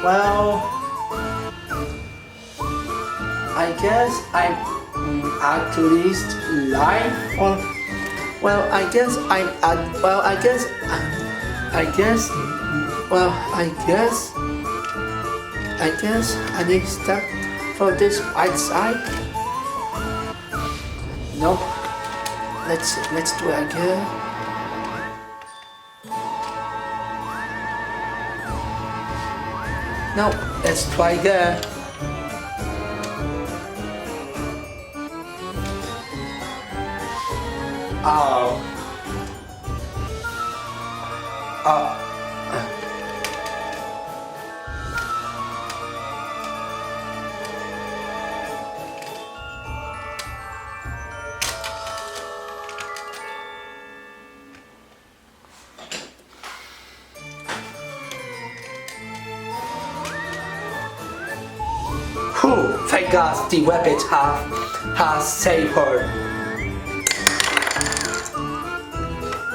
Well, I guess I'm at least live for. Well, I guess I'm at. Well, I guess. Well, I guess I need to start for this right side. Nope. Let's do it again. No, let's try again. Oh. Thank God the rabbit has saved her.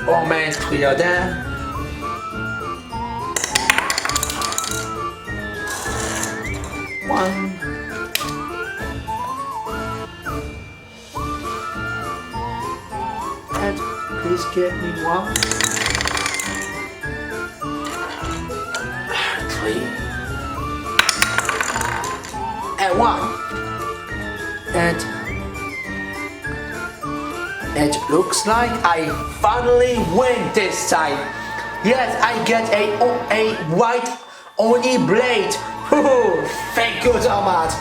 Oh man, 3 of them. One. And please give me 1. 3. And 1. And it looks like I finally win this time. Yes, I get a white Oni blade. Thank you so much.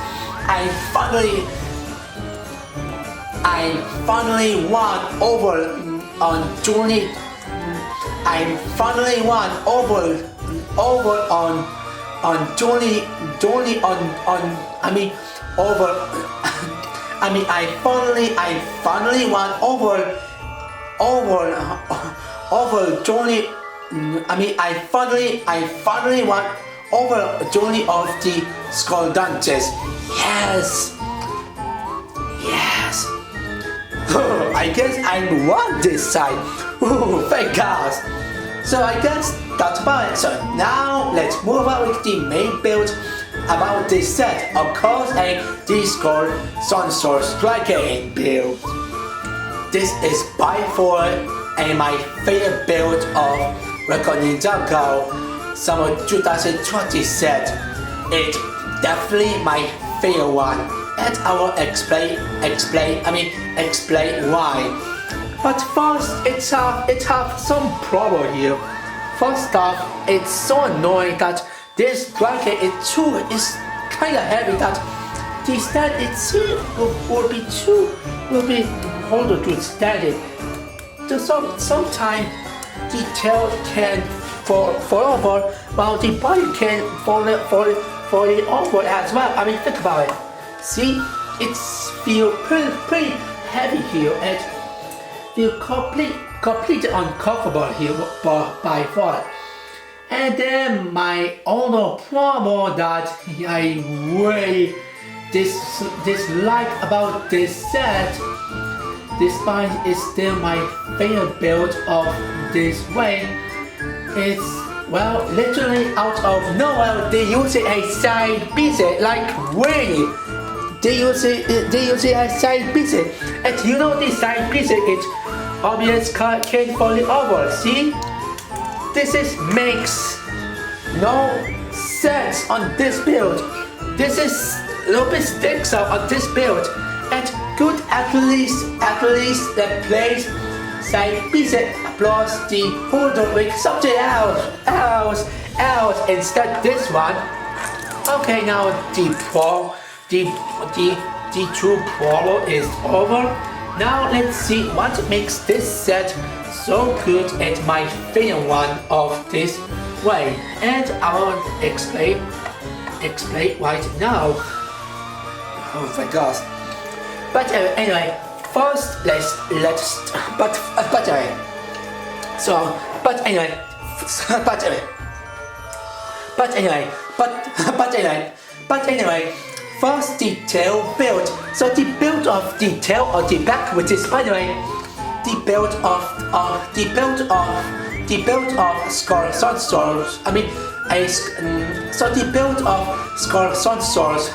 finally won over on Johnny. I finally won over on Johnny on I mean over I mean I finally won over Johnny. I mean I finally won over Johnny of the Skull Dungeons. Yes. I guess I won this side. Ooh, thank God. So I guess that's about it. So now let's move on with the main build about this set. Of course, a Discord Sorcerer Striking build. This is by far my favorite build of Record Ninjago Summer 2020 set. It's definitely my favorite one. And I will explain why. But first, it have some problem here. First off, it's so annoying that this blanket is kind of heavy that the stand itself will be harder to stand it. So sometimes the tail can fall over while the body can fall over as well. I mean, think about it. See, it's feel pretty heavy here and feel completely uncomfortable here by far. And then my other problem that I really dislike about this set, despite it's still my favorite build of this way, it's well literally out of nowhere they use a side piece like really. They use a side piece, and you know this side piece is obvious can't fall over. See, this makes no sense on this build. This is a little bit sticks out on this build, and could at least the place side piece plus the holder with something else instead this one. Okay, now the true problem is over. Now let's see what makes this set so good and my favorite one of this way, and I will explain right now. Oh my gosh! But anyway, first let's first the tail build. So the build of the tail or the back, which is by the way the build of Skull Sorcerers. So the build of Skull Sorcerers,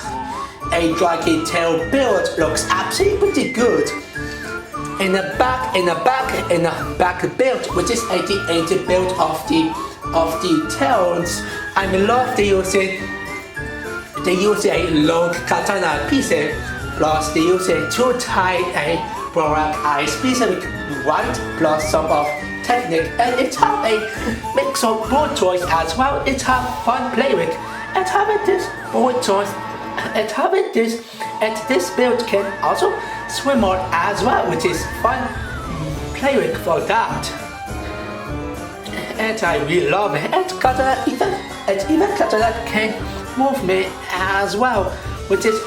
a dragon tail build looks absolutely pretty good. In the back build, which is the build of the tails, I love they use a long katana piece, plus they use a two tight black eyes piece with white plus some of technique, and it have a mix of both toys as well. It have fun play with, and having this both toys, and this build can also swim on as well, which is fun play with for that. And I really love it. And katana even katana can movement as well, which is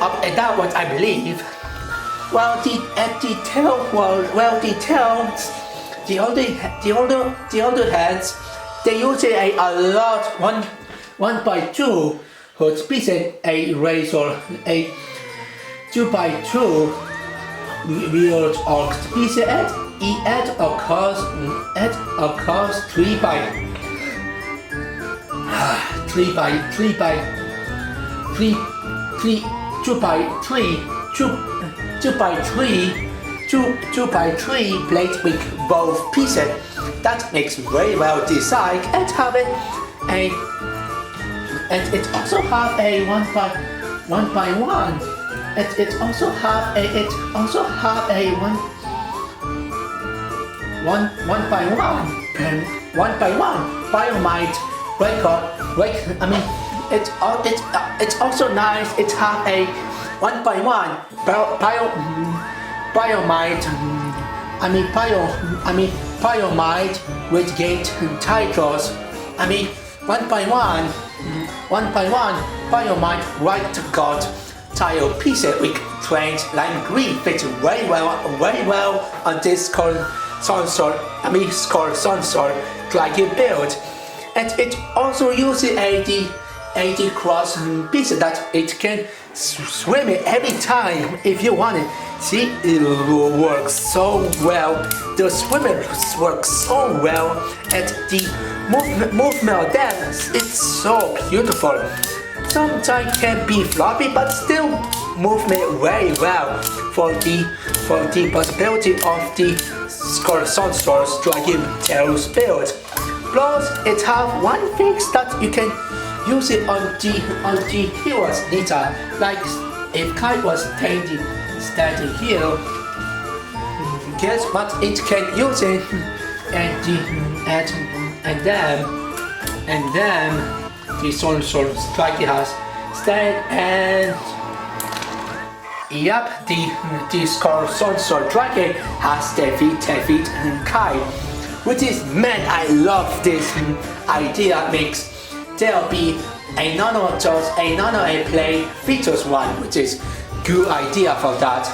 up and down what I believe. Well, the other hands, they use a lot 1x2 hood pieces, a razor, a 2x2 wheeled ox pieces, and of course 3x3 plate with both pieces. That makes very well designed, and it also have a 1x1. It also have a 1x1 biomite record. it's also nice. It have a 1x1 biomite. Biomite with gate titles. 1x1 biomite right guard tile pieces with trained lime green fits very well on this Sorcerer dragon build. And it also uses AD cross piece that it can swim it every time if you want it. See, it works so well. The swimmer works so well, and the movement of them, it's so beautiful. Sometimes can be floppy, but still movement very well for the possibility of the Sorcerer's dragon tails build. Plus, it have one fix that you can use it on the hero's data. Like if Kai was standing here, guess what? It can use it, and then the Sorcerer dragon has stand and. Yep, the Sorcerer dragon has defeat Kai. Which is, man, I love this idea mix. There'll be another play features one, which is good idea for that.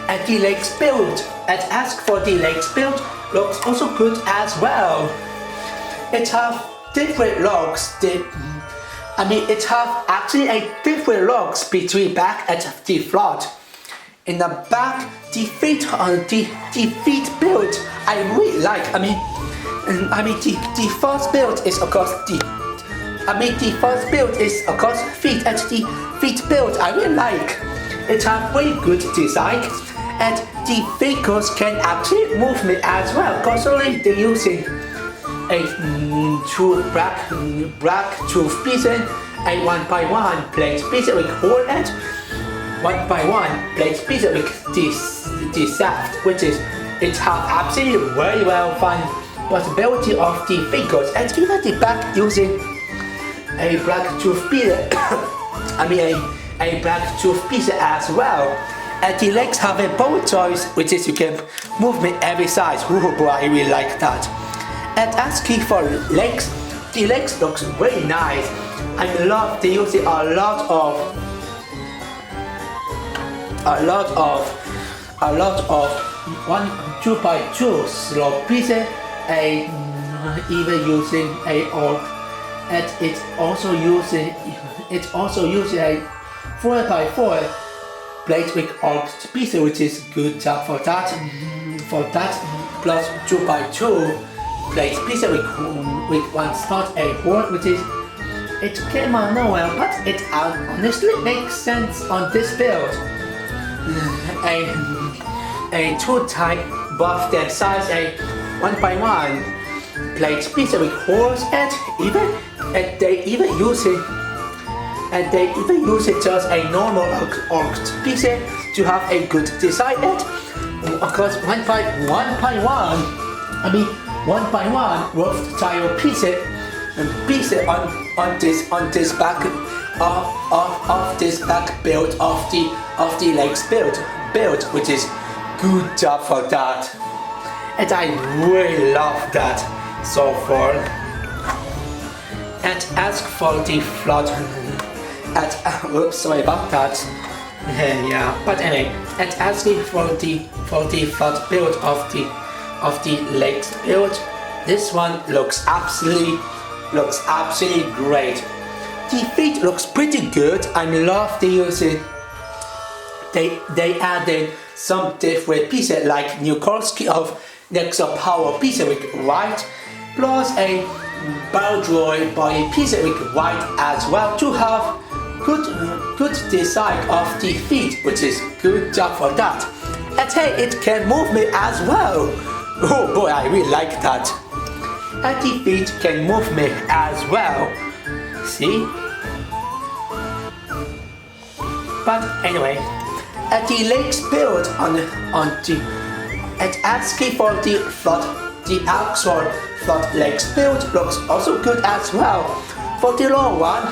And the lakes build, and ask for the lakes build looks also good as well. It have different logs. It have actually a different logs between back and the front. In the back, the feet build I really like. The first build is of course feet, and the feet build I really like. It has very good design, and the vehicles can actually move me as well. Constantly they're using a two black tooth pieces, a 1x1 plate piece with hole and 1x1 plate piece with the shaft, which is it has absolutely very well fun possibility of the vehicles, and even the back using a black tooth piece. a black tooth piece as well. And the legs have a both choice, which is you can move me every size. Oh boy, I really like that. And asking for legs, the legs looks very nice. I love they use a lot of 1 2x2 slope pieces, even using a orc, and it also uses a 4x4 plate with orc pieces, which is good job for that. Plus 2x2 plate pieces with one slot a horn, which is it came out nowhere, but it honestly makes sense on this build. A 2 type buff that size a 1x1 plate piece with horns, and they even use it just a normal orc piece to have a good design. And of course 1x1 rough tile pieces on this back of this back build of the legs build, which is good job for that, and I really love that so far. And ask for the flood, and oops, sorry about that. Yeah, but anyway, and asking for the flood build of the legs build. This one looks absolutely great. The feet looks pretty good. I love the using. They added some different pieces like Nukolsky of Nexa power piece with white, plus a Baldroid body piece with white as well to have good design of the feet, which is good job for that. And hey, it can move me as well. Oh boy, I really like that. And the feet can move me as well. See? But anyway, at the legs build on the and asking for the actual flat legs build looks also good as well. for the long one,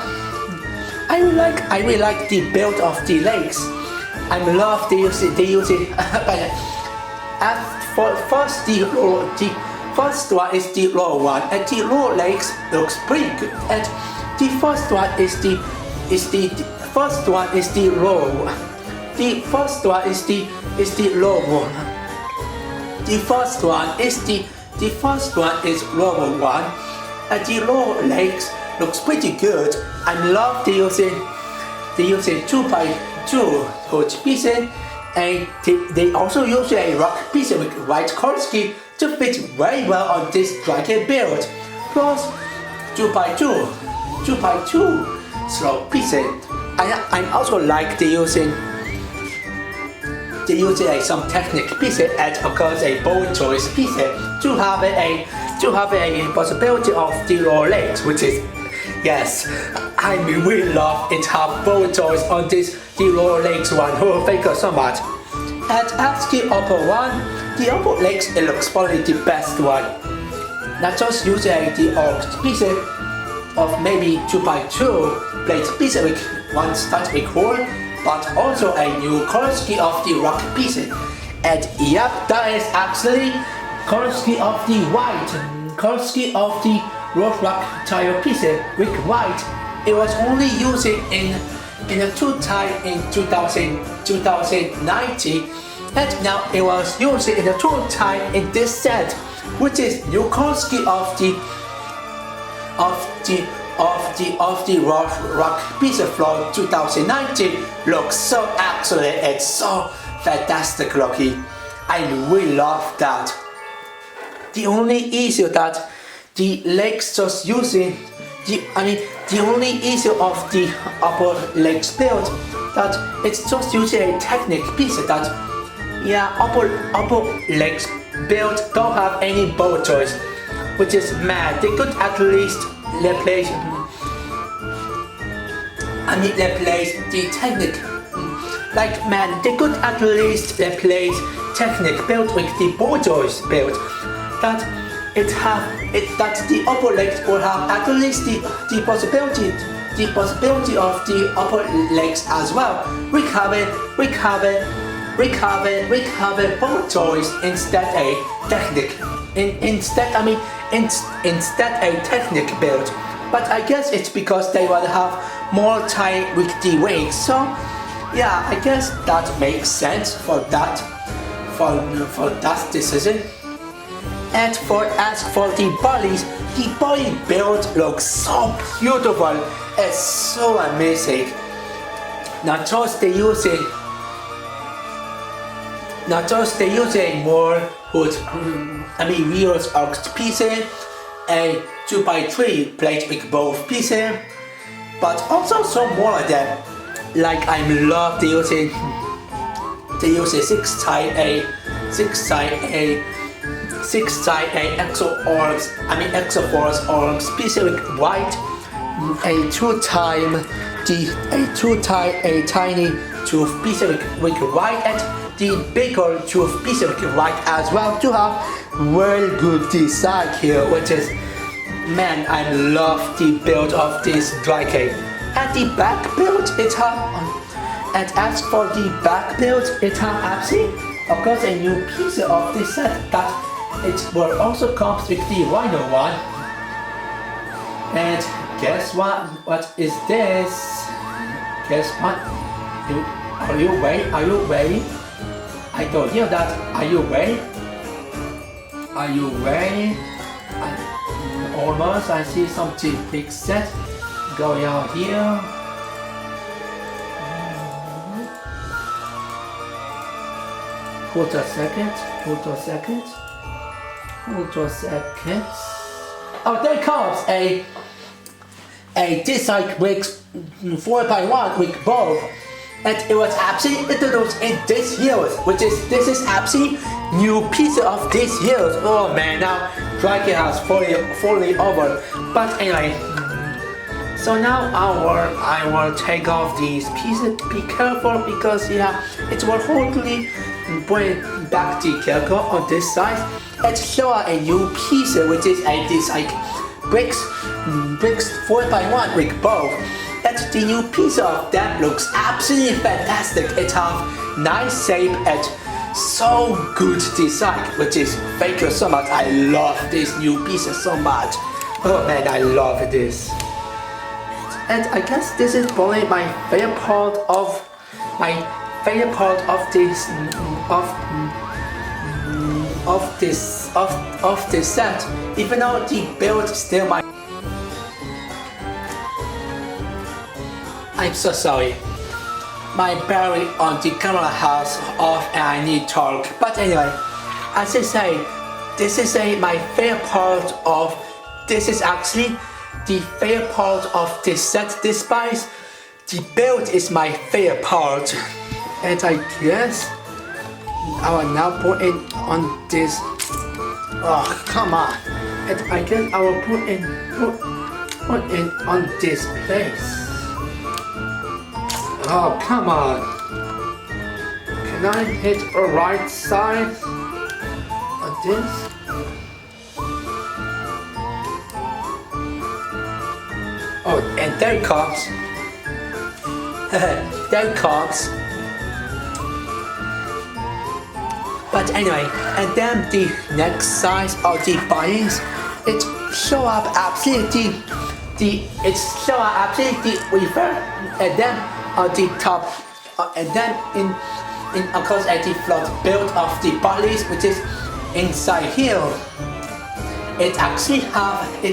I really like the build of the legs. I love they use it. But first one is the low one, and the low legs looks pretty good. And the first one is the low. The first one is the low one. The first one is lower one, and the low legs looks pretty good. I love they using 2x2 hood pieces, and they also use a rock piece with white Korski to fit very well on this dragon build. Plus 2x2 slow pieces. I also like they using some technique pieces and of course a bold choice piece to have a possibility of the low legs, which is, yes, I really love it have bold choice on this the lower legs one. Oh, thank you so much. And as the upper one, the upper legs it looks probably the best one. Not just using the old pieces of maybe 2x2 plate pieces with one start with hole, but also a new color scheme of the rock pieces. And yep, that is actually color scheme of the white, color scheme of the rock tire pieces with white. It was only used in a two time in 2019, and now it was used in a two time in this set, which is new color scheme of the rock piece from 2019. Looks so excellent and so fantastic looking. I really love that. The only issue that the legs just using the only issue of the upper legs build that it's just using a technique piece that upper legs build don't have any bow choice, which is mad. They could at least replace the technique. Like man, they could at least replace technique build with the bow choice build. That the upper legs will have at least the possibility of the upper legs as well. We have both choice instead a technique. Instead a technique build. But I guess it's because they will have more time with the wings. So yeah, I guess that makes sense for that decision. And as for the bodies, the body build looks so beautiful. It's so amazing. Not just they using more wood, wheels of pieces, a 2x3 plate with both pieces, but also some more of them. Like I love they using 6 side exo arms, exo force arms, piece with white, a tiny tooth piece with white, and the bigger tooth piece with white as well to have very good design here, which is, man, I love the build of this dragon. And the back build it have, and as for the back build it have actually, of course, a new piece of this set that it will also comes with the rhino one. And guess what? What is this? Guess what? Are you ready? Are you ready? I don't hear that. Are you ready? Are you ready? Almost. I see something big set going on here. Hold a second. Oh, there comes a disc with 4x1 with both, and it was actually introduced in this year, this is actually new piece of this year. Oh man, now Dragon has fully over. But anyway, so now I will take off these pieces. Be careful because it will hopefully bring back the character on this side and show a new piece, which is a bricks bricks 4x1 with both. And the new piece of that looks absolutely fantastic. It has nice shape and so good design, which is thank you so much. I love this new piece so much. Oh man, I love this. And I guess this is probably my favorite part of this set. Even though the build still might. I'm so sorry. My battery on the camera has off and I need talk. But anyway, as I say, this is my favorite part of. This is actually the favorite part of this set. Despite the build is my favorite part, and I guess I will now put it on this. Oh come on! And I guess I will put it on this place. Oh come on! Can I hit the right side of this? Oh, and there it comes. There it comes. But anyway, and then the next size of the buttons, it show up absolutely reverse, and then on the top, and then in of course at the front build of the buttons, which is inside here. It actually have the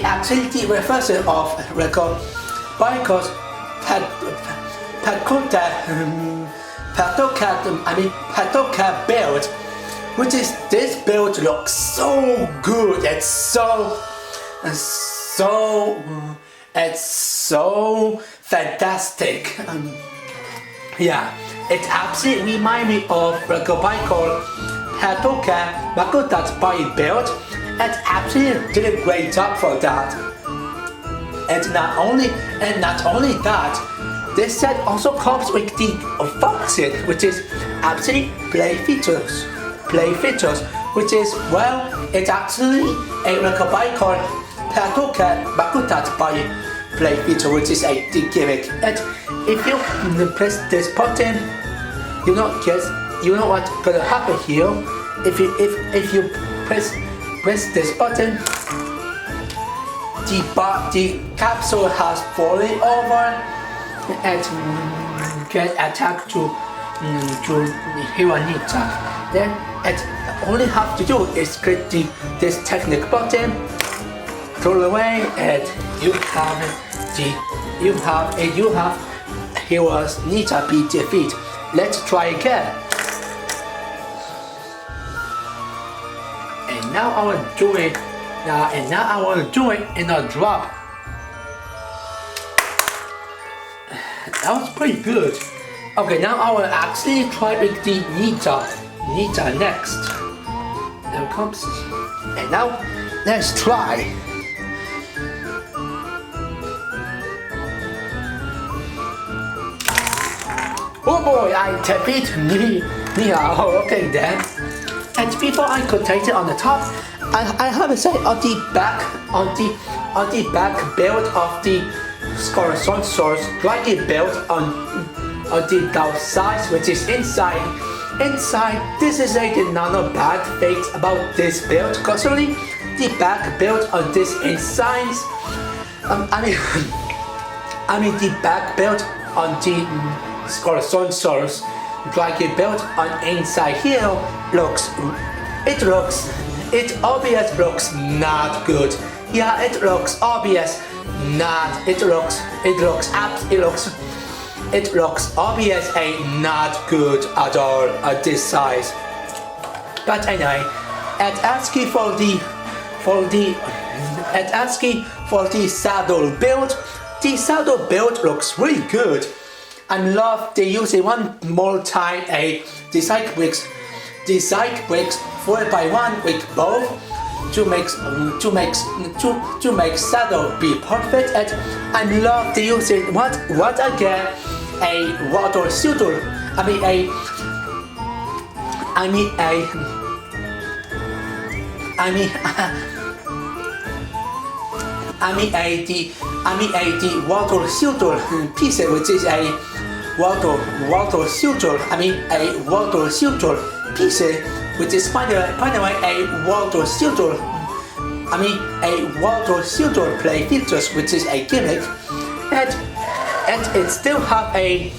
actually reversal of record because Patoka build, which is this build looks so good. It's so fantastic. Yeah, it absolutely reminds me of a bike called Hirokai Makuta's body build, and absolutely did a great job for that. And not only that, this set also comes with the function, which is absolutely play features, which is it's actually a bike called Hirokai Makuta's body play feature, which is a gimmick. And if you press this button, you know what's gonna happen here. If you press this button, the capsule has fallen over and get attacked to Hirokai. Then all you have to do is click this technique button, throw it away, and you have Hiro's Ninja be defeated. Let's try again. And now I want to do it. Now I want to do it in a drop. That was pretty good. Okay, now I will actually try with the Ninja next. There it comes. And now let's try. Oh boy, I defeat Ninjago. Okay then. And before I could take it on the top, I have to say on the back build of the Sorcerer, slightly built on the downside, which is inside. This is another bad thing about this build. Concerning the back build on this inside, the back build on the Sorcerer, like it built on inside here it obvious looks not good. Yeah, it looks obvious not. It looks obvious ain't not good at all at this size. But anyway, at asking for the saddle build looks really good. I love they use it one more time the side bricks 4x1 with both to make saddle be perfect. And I love they use it what again a water shooter. I mean the water shooter piece, which is a water shooter. A water shooter piece, which is by the way a water shooter. A water shooter play features, which is a gimmick, and it still have a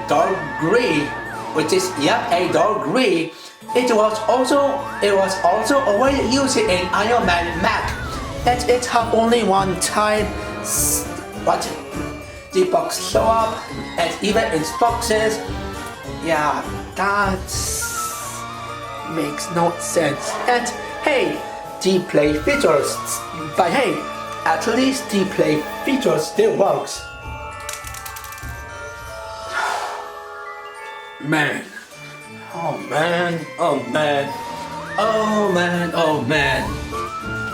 dark gray, which is a dark gray. It was also already used in Iron Man Mac, and it have only one time. But the box show up, and even in boxes, yeah, that makes no sense. And hey, the play features, but hey, at least the play features still works. Man, oh man, oh man, oh man, oh man,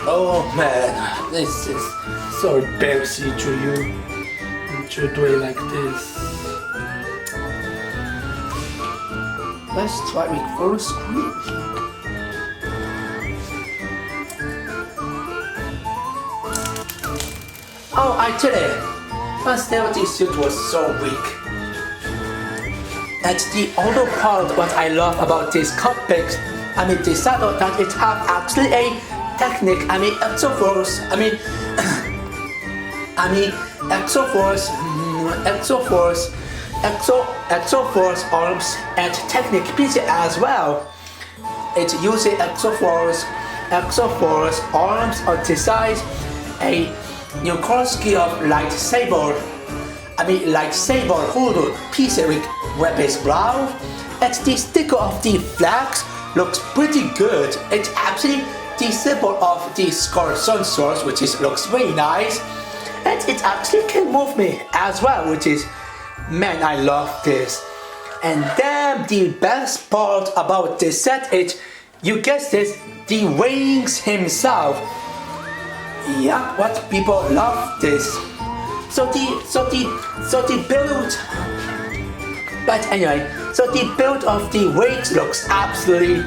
oh man, this is so embarrassing to you to do it like this. Let's try with full screen. Oh, I did it! But still, this suit was so weak. And the other part what I love about this comics, the saddle, that it have actually a technique, Exoforce, Exoforce arms and technique piece as well. It uses Exoforce arms on the side, a Nukorski of lightsaber holder piece with weapons brow, and the sticker of the flags looks pretty good. It's actually the symbol of the Sorcerer, which looks very nice, and it actually can move me as well, which is, man, I love this. And then the best part about this set is, you guessed it, the wings himself. Yeah, what people love this. So the build, but anyway, so the build of the wings looks absolutely.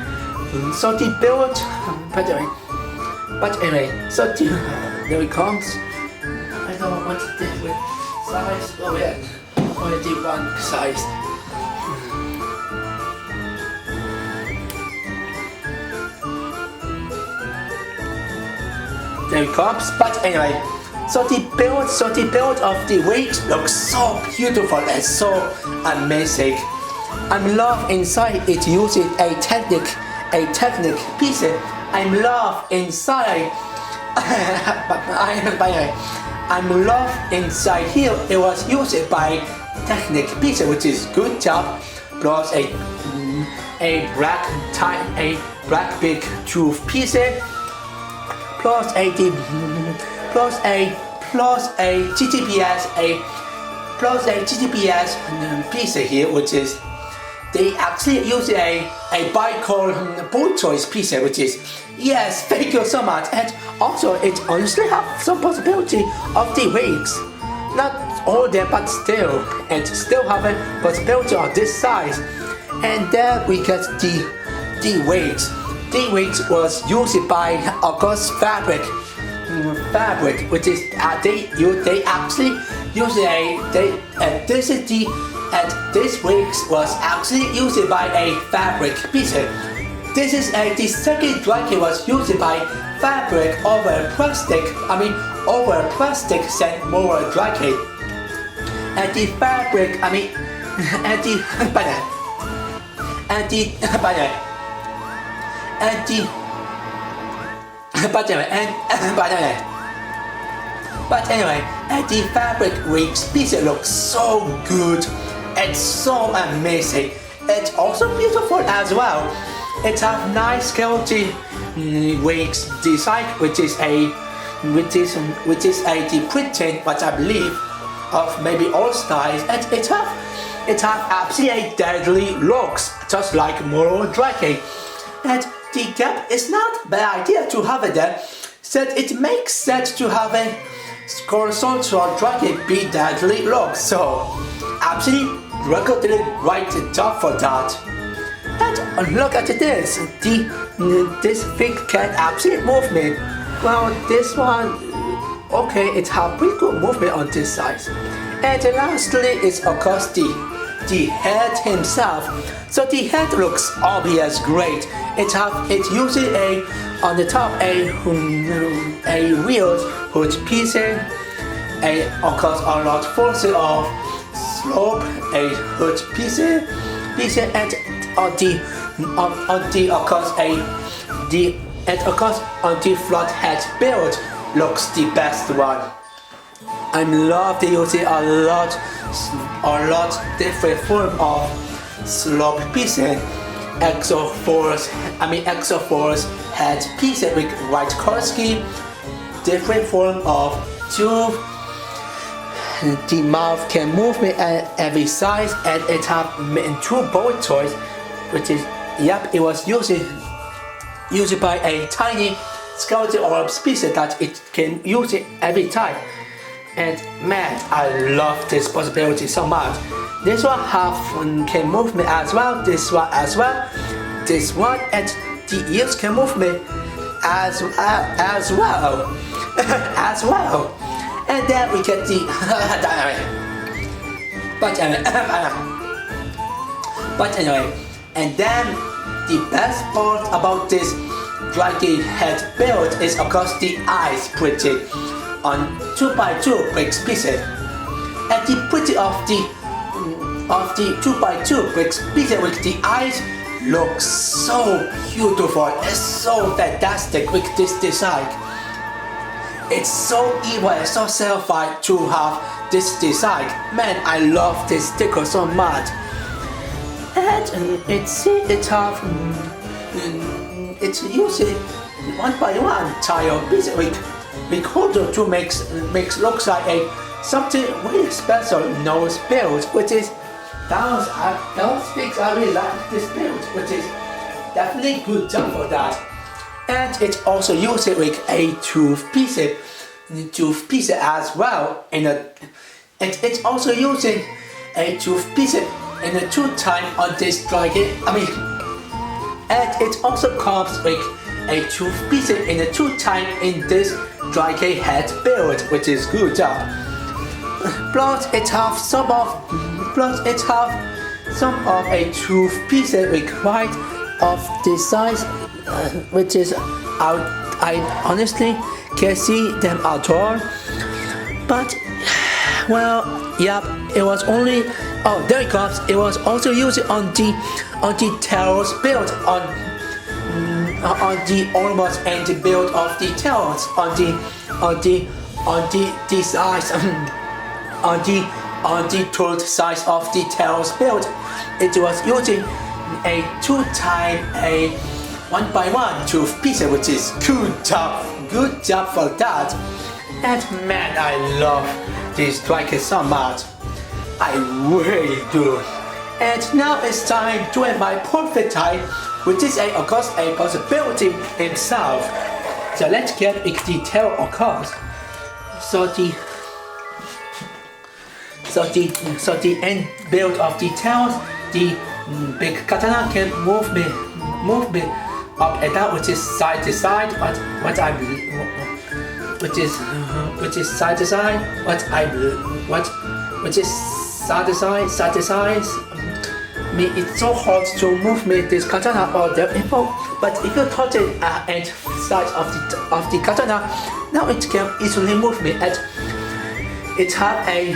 So the build, but anyway, so the, there it comes. I don't know what to do with size. Oh yeah, only the one size. There it comes. But anyway, so the build of the wings looks so beautiful and so amazing. I'm love inside it using a technique piece. I'm love inside. I'm love inside here. It was used by technique piece, which is good job. Plus a black big tooth piece. Plus a GTPS piece here, which is they actually use a bicol board choice piece, which is, yes, thank you so much. And also it honestly have some possibility of the wings, not all them, but still, and still have a possibility on this size. And then we get the wings. The wings was used by August fabric, which is they actually use this wigs was actually used by a fabric piece. This is the second dragon was used by fabric over plastic. Over plastic sent more dragon. And the fabric, But anyway, the fabric wigs piece looks so good and so amazing. It's also beautiful as well. It has nice skeleton wigs design, which is the printing, what I believe, of maybe all styles, and it have absolutely deadly looks, just like Moro Dragon. And the gap is not a bad idea to have it there, so it makes sense to have a Sorcerer Dragon be deadly looks. So absolutely Draco did a right job for that. And look at this. This big cat actually movement. Well, this one, okay, it has pretty good movement on this side. And lastly, is of course the head himself. So the head looks obvious great. It uses on the top a wheels which pieces of course a lot force of slope a hood pieces and on the of course on the flat head build looks the best one. I love the using a lot different form of slope pieces. Exoforce head pieces with white color scheme, different form of tube. The mouth can move at every size, and it has two bullet toys, which is it was used by a tiny skeleton or species that it can use it every time. And man, I love this possibility so much. This one can move me as well. This one as well. This one and the ears can move me as well. As well. And then we get the but anyway, and then the best part about this dragon head build is of course the eyes printed on 2x2 bricks pieces, and the printing of the 2x2 bricks pieces with the eyes looks so beautiful. It's so fantastic with this design. It's so evil and so satisfying to have this design. Man, I love this sticker so much. And it's using one by one tile pieces with holder to makes looks like a something really special nose build, which is those things I really like this build, which is definitely good job for that. And it also uses with a tooth piece as well. And it's also using a tooth piece in a 2 time on this dragon. And it also comes with a tooth piece in a 2 time in this dragon head build, which is good job. Plus it have some of a tooth piece required of this size, which is I honestly can't see them at all. But well, yep, it was only there it comes. It was also used on the tails build on the almost end build of the tails on the size on the third size of the tails build. It was using a 2 time a 1x1 tooth piece, which is good job for that. And man, I love this dragon so much. I really do. And now it's time to have my perfect type, which is of course a possibility himself. So let's get with the tail of course. So the end build of the tails, the big katana can move me up and down, which is side to side. Which is side to side. Which is side to side. It's so hard to move this katana or the info, but if you touch it and side of the katana, now it can easily move me. And it have a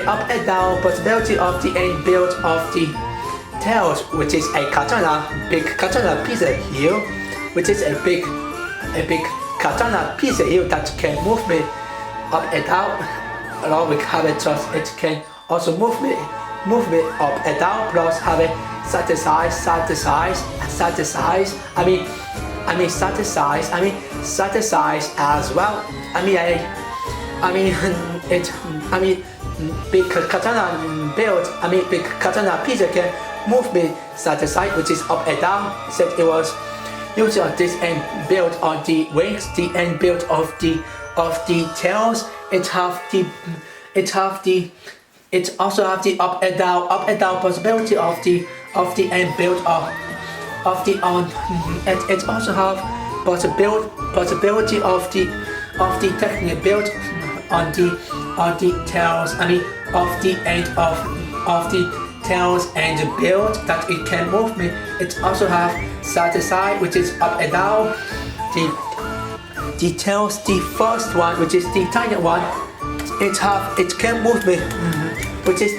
up and down possibility of the end build of the tails, which is a big katana piece here, which is a big katana piece here that can move me up and down. Along with having it can also move me up and down, plus have a side to side as well. Big katana build. Big katana piece can move me side to side, which is up and down. Since it was used on this end build on the wings, the end build of the tails. It also have the up and down possibility of the end build of the on. It also have possibility of the technical build on the tails. I mean of the end of the tails and the build that it can move me. It also have side to side, which is up and down. The tails, the first one, which is the tiny one, it can move me, which is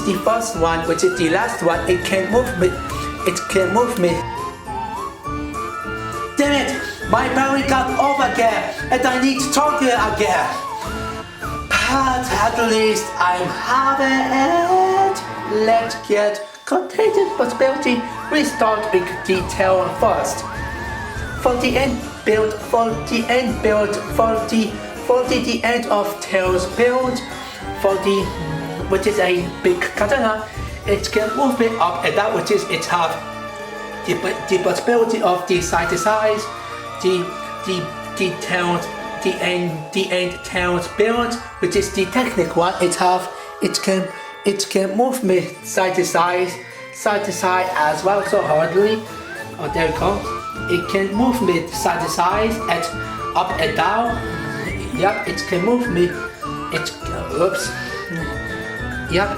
the first one, which is the last one. It can move me. It can move me. Damn it! My memory got off again, and I need to talk to you again. But at least I'm having it. Let's get contained possibility. We start with detail first. For the end build, the end of tails build, which is a big katana, it can move it up and down, which is it have the possibility of the side to size, the tails, the end tails build, which is the technical one. It can move me side to side as well. So hardly. Oh, there we go. It can move me side to side and up and down. Yep, it can move me. Oops. Yep.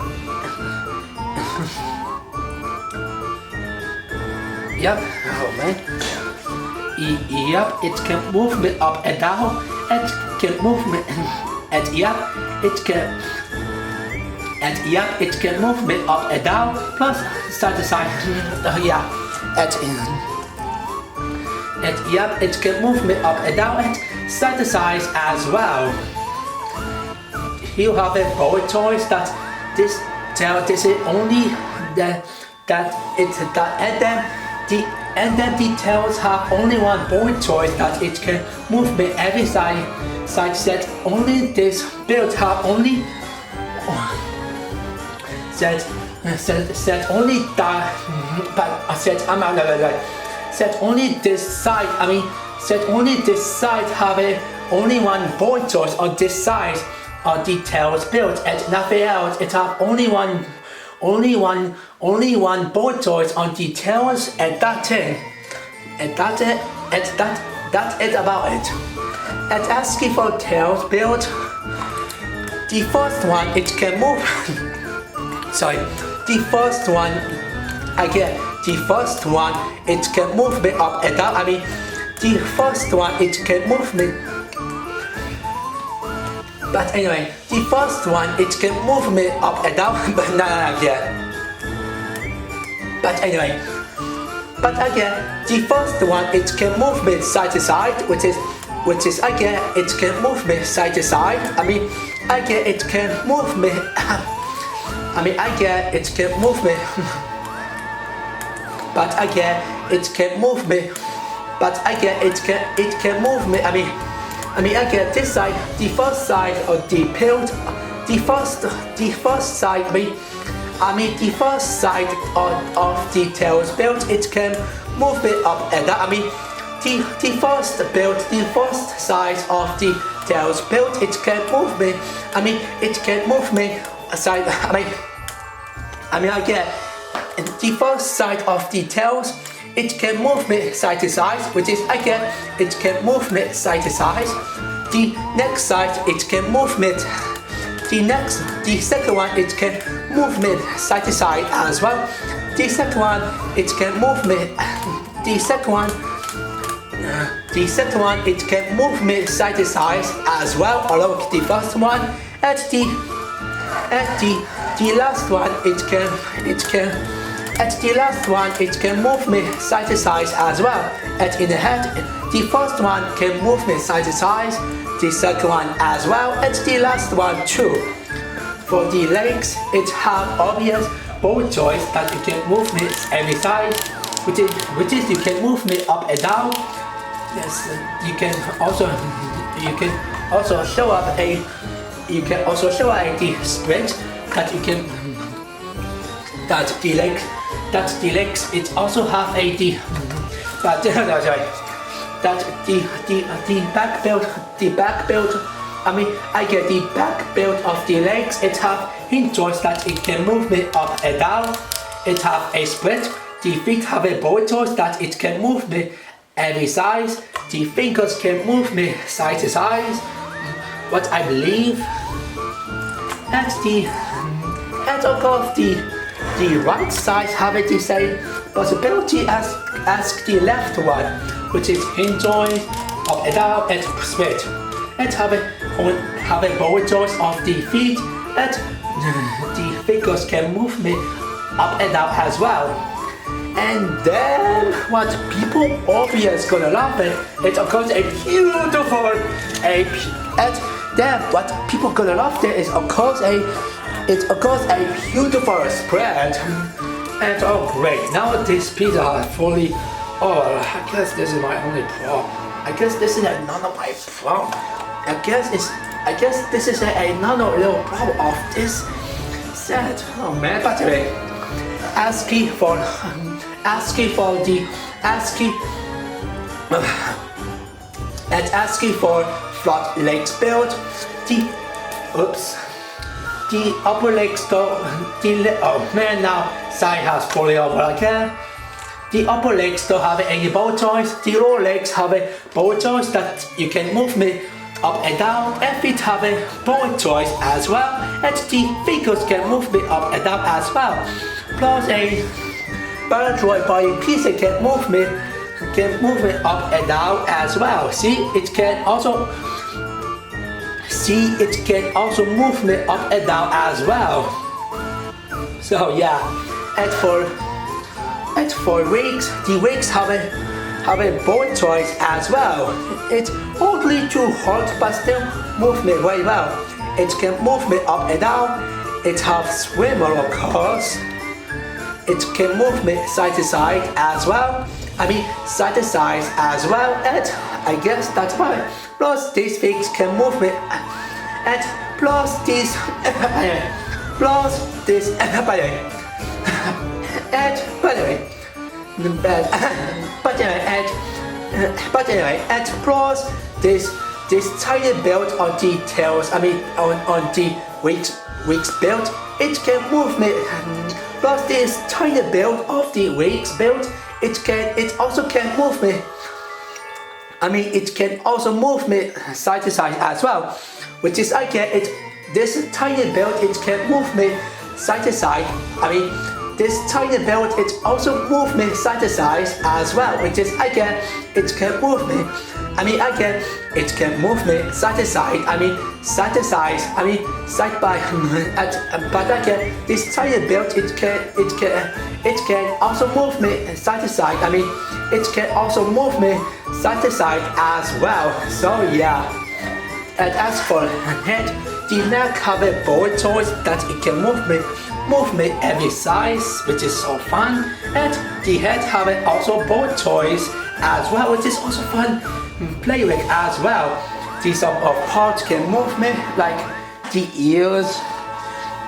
Yep. Oh man. Yep. It can move me up and down. It can move me. And yep. It can. And yep. It can move me up and down. Plus side to side. Yeah. And yep. It can move me up and down and side to side as well. You have a bullet choice that this is only and then the tails have only one bullet choice that it can move me every side set. Only this build have only set only that, but set only this side. I mean set only this side have only one bullet choice on this side. Details built and nothing else. It have only one bullet choice on details, and that's it. And that's it. And that's it about it. And asking for tails build. The first one it can move. Sorry. The first one again. The first one it can move me up and down. I mean, the first one it can move me. But anyway, the first one it can move me up and down, but not again. But anyway, but again, the first one it can move me side to side, which is again it can move me side to side. I mean, again it can move me. I mean, again it can move me. But again it can move me. But again it can move me. I mean, again, this side, the first side of the build, the first side, the first side of the tails build, it can move it up and down. I mean, the first build, the first side of the tails build, it can move me. I mean, it can move me aside. I mean, again, the first side of the tails. It can move me side to side, which is again, it can move me side to side. The next side, it can move me. The second one, it can move me side to side as well. The second one, it can move me. The second one, it can move me side to side as well. Along the first one, and the last one, it can. At the last one, it can move me side to side as well. And in the head, the first one can move me side to side, the second one as well, and the last one too. For the legs, it have obvious bullet choice that you can move me every side, which is you can move me up and down. Yes, you can also show up a the sprint that you can that the legs it also have a but the back build I mean I get the back build of the legs. It have hinge joints that it can move me up and down. it have a split. The feet have a ball joint that it can move me every size. The fingers can move me side to side. What I believe. And of course the right side have the same possibility as the left one, which is hinge joint, up and down, and split. And have a ball joint of the feet, and the fingers can move me up and down as well. And then what people obviously gonna love it's of course a beautiful and then what people gonna love there is of course a beautiful spread. And oh great, now this pizza is fully, I guess this is my only problem. I guess this is another my problem. I guess this is another little problem of this set. Oh man, but anyway, asking for flat legs build. The upper legs though, oh man, now side has fully over again. The upper legs don't have any ball joints. The lower legs have a ball joints that you can move me up and down, and feet have a ball joints as well, and the fingers can move me up and down as well. Plus a Balandroid body piece can move me up and down as well. It can also move me up and down as well. So yeah, and for wings, the wings have a ball joint as well. It's hardly too hot, but still move me very well. It can move me up and down. It has swimmer of course. It can move me side to side as well. Side to side as well, and I guess that's why. Plus these things can move me, and plus this, and plus this tiny belt on the tails. On the wings belt, it can move me. Plus this tiny belt of the wings belt, it also can move me. It can also move me side to side as well, which is this tiny belt, it can move me side to side. This tiny belt, it also move me side to side as well, which is it can move me. It can move me side to side. Side to side. Side by. But this tiny belt, it can also move me side to side. It can also move me side to side as well. So yeah. And as for head, the neck have a ball joint that it can move me every size, which is so fun. And the head have also ball joints as well, which is also fun play with as well. These some of parts can move me, like the ears.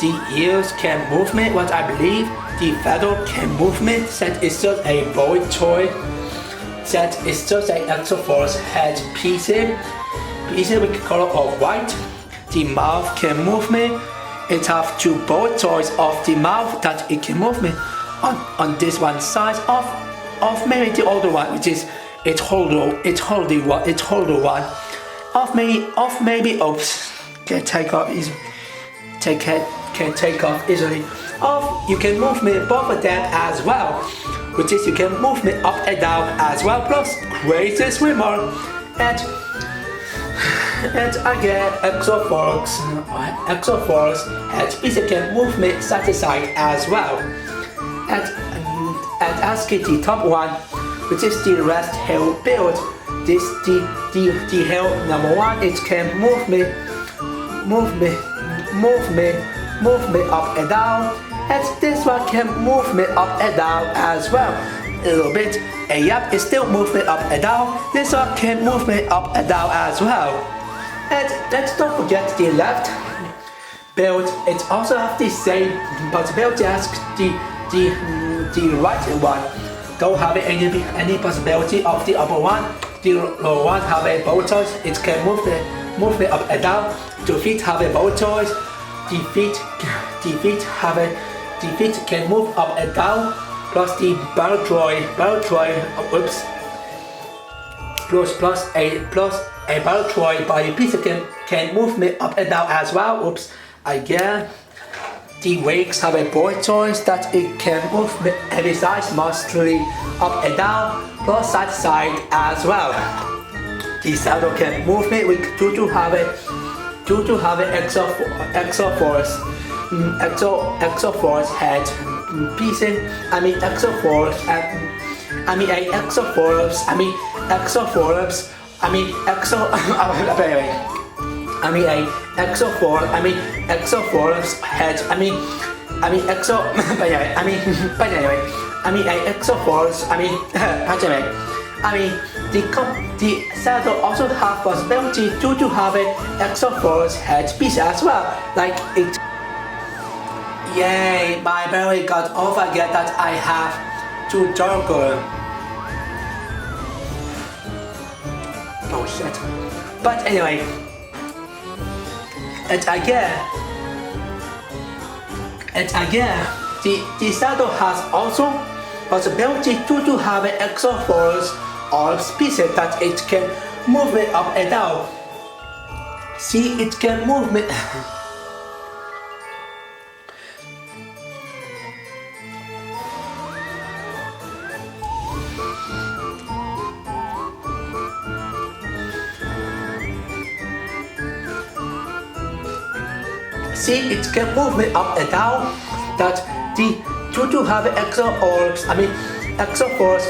The ears can move me. What I believe, the feather can move me. That is just a ball joint. That is just an extra force head piece with color of white. The mouth can move me. It have two ball joints of the mouth that it can move me on this one side of maybe the other one, which is it holder one. Can take off easily. Can take off easily. You can move me both of them as well, which is you can move me up and down as well. Plus crazy swimmer and again exoforce and piece can move me side to side as well. And as the top one, which is the rest hair build, the hair number one, it can move me up and down, and this one can move me up and down as well a little bit. And yep, it still moves me up and down. This one can move me up and down as well. And let's don't forget the left build. It also have the same possibility as the right one. Don't have any possibility of the upper one. The lower one have a ball choice. It can move me up and down. The feet have a ball choice. The feet have the feet can move up and down, plus the barrel droid, oops, plus a barrel droid body piece can move me up and down as well. Oops, again. The wings have a board joint that it can move me every size, mostly up and down, plus side to side as well. The saddle can move me due to have an extra force head pieces. The saddle also have possibility to have an extra force head piece as well, like it. Yay! My memory got all forget that I have to juggle. Oh shit! But anyway, and again, the saddle has also possibility to have an extra force arms pieces that it can move it up and down. See, it can move it. See, it can move it up and down. That to have extra force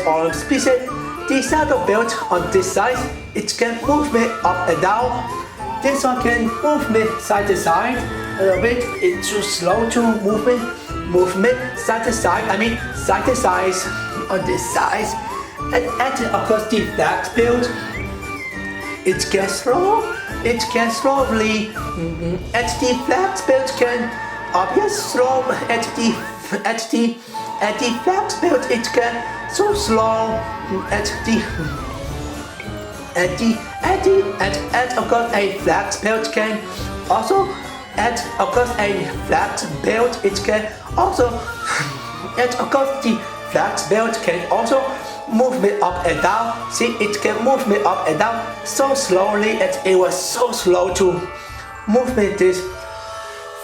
arms pieces. The saddle built on this side, it can move me up and down. This one can move me side to side a little bit. It's too slow to move me side to side. Side to side on this side. And of course the flat build, it can slow. It can slowly. And the flat build can obviously slow. At the flat build, it can so slow. And of course a flat build can also, and of course a flat build it can also, and of course the flat build can also move me up and down. See, it can move me up and down so slowly, and it was so slow to move me this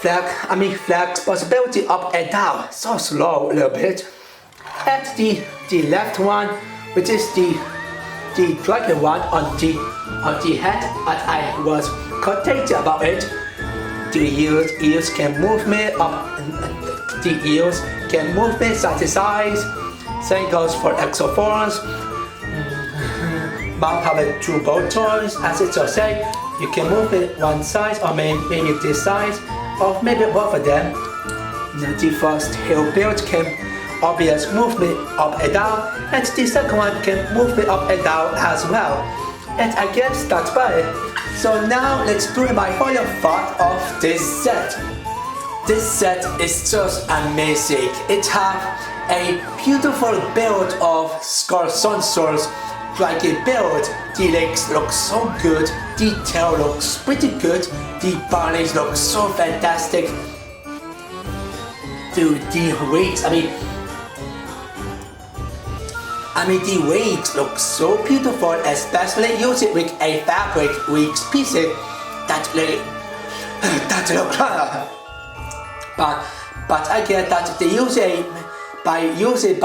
flat possibility up and down, so slow a little bit. And the left one, which is the dragon one on the head, and I was content about it. The ears can move me up. The ears can move me side to side. Same goes for extra force. Mount have two bow toys, as it just say. You can move it one side, or maybe this side, or maybe both of them. The first heel build can obviously move me up and down, and the second one can move me up and down as well. And I guess that's about it. So now let's do my final thought of this set. This set is just amazing. It has a beautiful build of Sorcerer's dragon build. The legs look so good, the tail looks pretty good, the bodies look so fantastic. Dude, the wings, the wings look so beautiful, especially using with a fabric wings pieces that look but I get that they use by using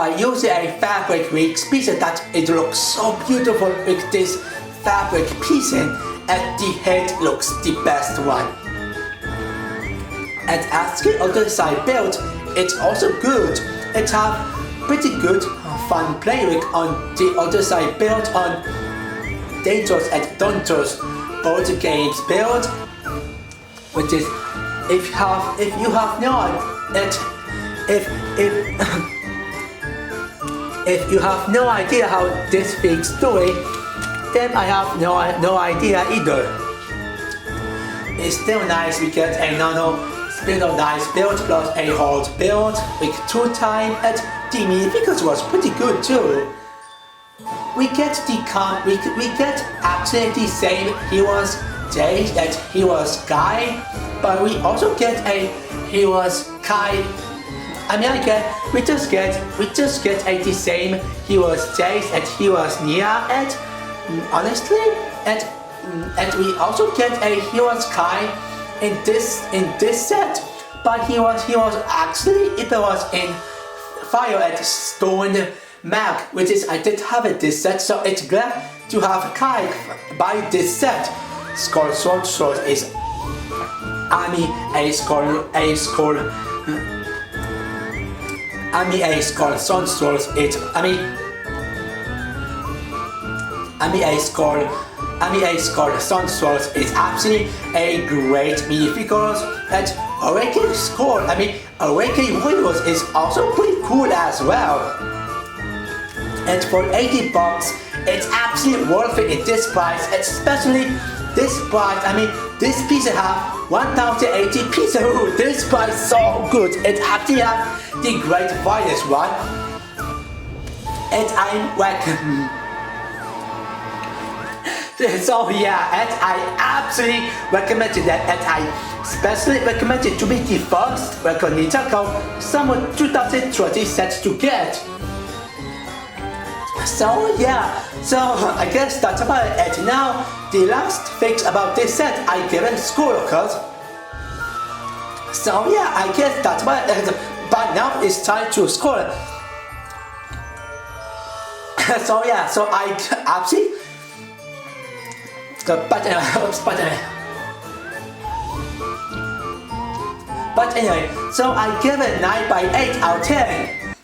a fabric wings pieces that it looks so beautiful with this fabric piece, and the head looks the best one. And as the other side build, it's also good. It have pretty good fun play with on the other side build on Dangerous and Dangerous board games build, which is if you have no if you have no idea how this thing's doing, then I have no idea either. It's still nice. We get a nano spindle nice build plus a hold build with 2 time, and the Minifigures was pretty good too. We get actually the same Heroes Jade and Heroes Guy, but we also get a Heroes Kai. I mean, we just get at the same heroes Jace and heroes Nia, and honestly, and we also get a heroes Kai in this set, but he was actually, it was in Fire and Stone Mag, which is I did have it this set, so it's glad to have Kai by this set. Sorcerer is Army A Sorcerer it Army A Sorcerer is actually a great minifigures, and Awakening Skull, Awakening Windows is also pretty cool as well. And for 80 bucks, it's absolutely worth it in this price, especially this price. This piece have 1080 pieces. Ooh, this price so good. It actually have the great virus one, and I'm like, so yeah, and I absolutely recommend that, and I especially recommend it to be the first Ninjago Summer 2020 set to get. So yeah, so I guess that's about it. And now the last things about this set I give it score, cause. So yeah, I guess that's about it. But now it's time to score. So yeah, so I absolutely. But anyway, so I give it 9 by 8 out of 10.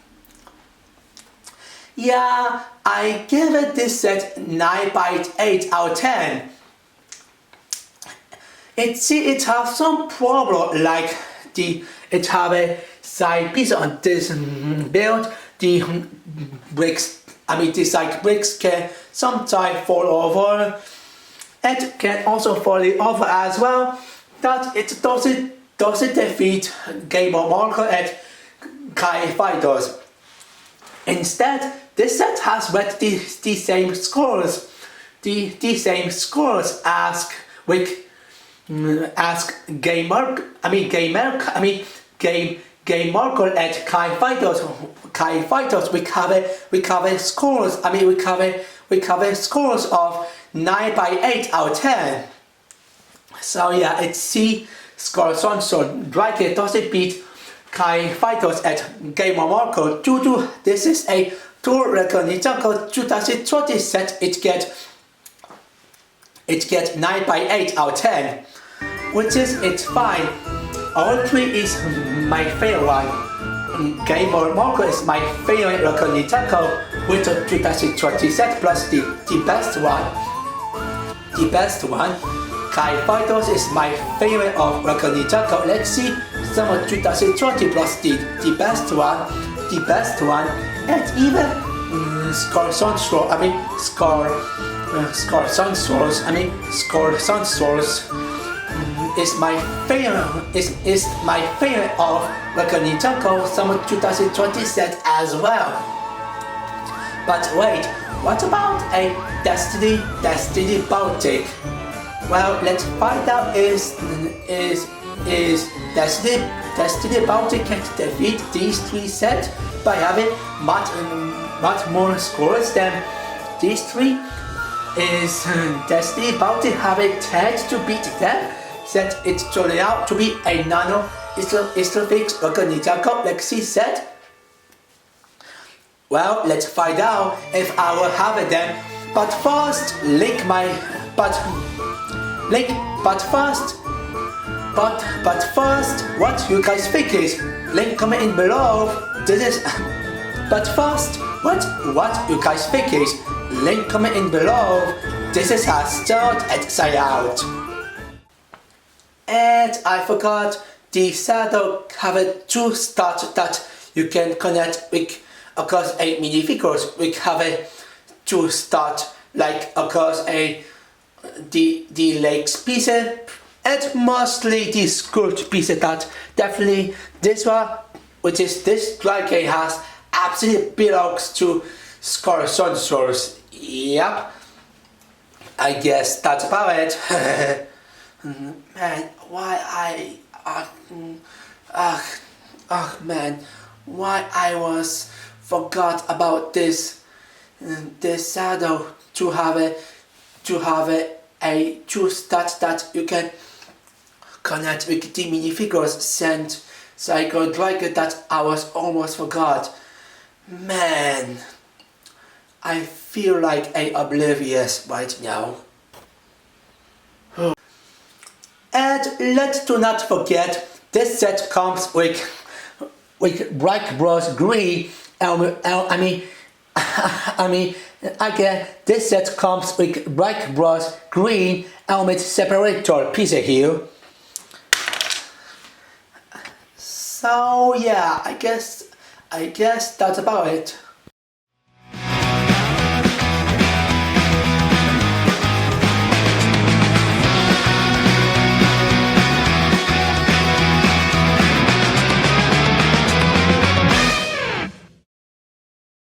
Yeah, I give it this set 9 by 8 out of 10. It has some problem, like it have a side piece on this build. The bricks, the side bricks can sometimes fall over. It can also fall over as well. That it doesn't defeat Gamer Marker and Kai Fighters. Instead, this set has read the same scores, the same scores as Game Marker and Kai Fighters. Kai Fighters we cover scores. We cover scores of 9 by 8 out of 10. So yeah, it's C scores on, so Drake doesn't beat Kai Fighters at Gamer Marker due to this is a Tour Record Ninjago 2020 set. It get 9 by 8 out of 10, which is it's fine. All three is my favorite one. Gamer Marker is my favorite Record Ninjago with the 2020 set plus the best one. The best one. Kai Fighters is my favorite of Record Ninjago. Let's see Summer 2020 plus the best one. The best one. And even Sorcerer, is my favorite of Record Ninjago Summer 2020 set as well. But wait, what about a Destiny Baltic? Well, let's find out is Destiny Baltic can defeat these three sets by having much more scores than these three. Is Destiny Baltic having 10 to beat them? Set it's turning out to be a nano Islofix Record Ninjago Lexi set. Well, let's find out if I will have it then. But first, what you guys think is link comment in below. But first, what you guys think is link comment in below. This is how start and sign out. And I forgot the saddle have two starts that you can connect with across a minifigures. We have a two start like across a the legs pieces and mostly the skirt pieces that definitely this one, which is this dragon has absolutely belongs to Sorcerers. Yep, I guess that's about it. Man, why man, why I was forgot about this shadow to have a two stats that you can connect with the minifigures sent. So I got like that I was almost forgot. Man, I feel like a oblivious right now. And let's do not forget, this set comes with bright brush green. Again, this set comes with bright brush green element separator piece here. So yeah, I guess that's about it.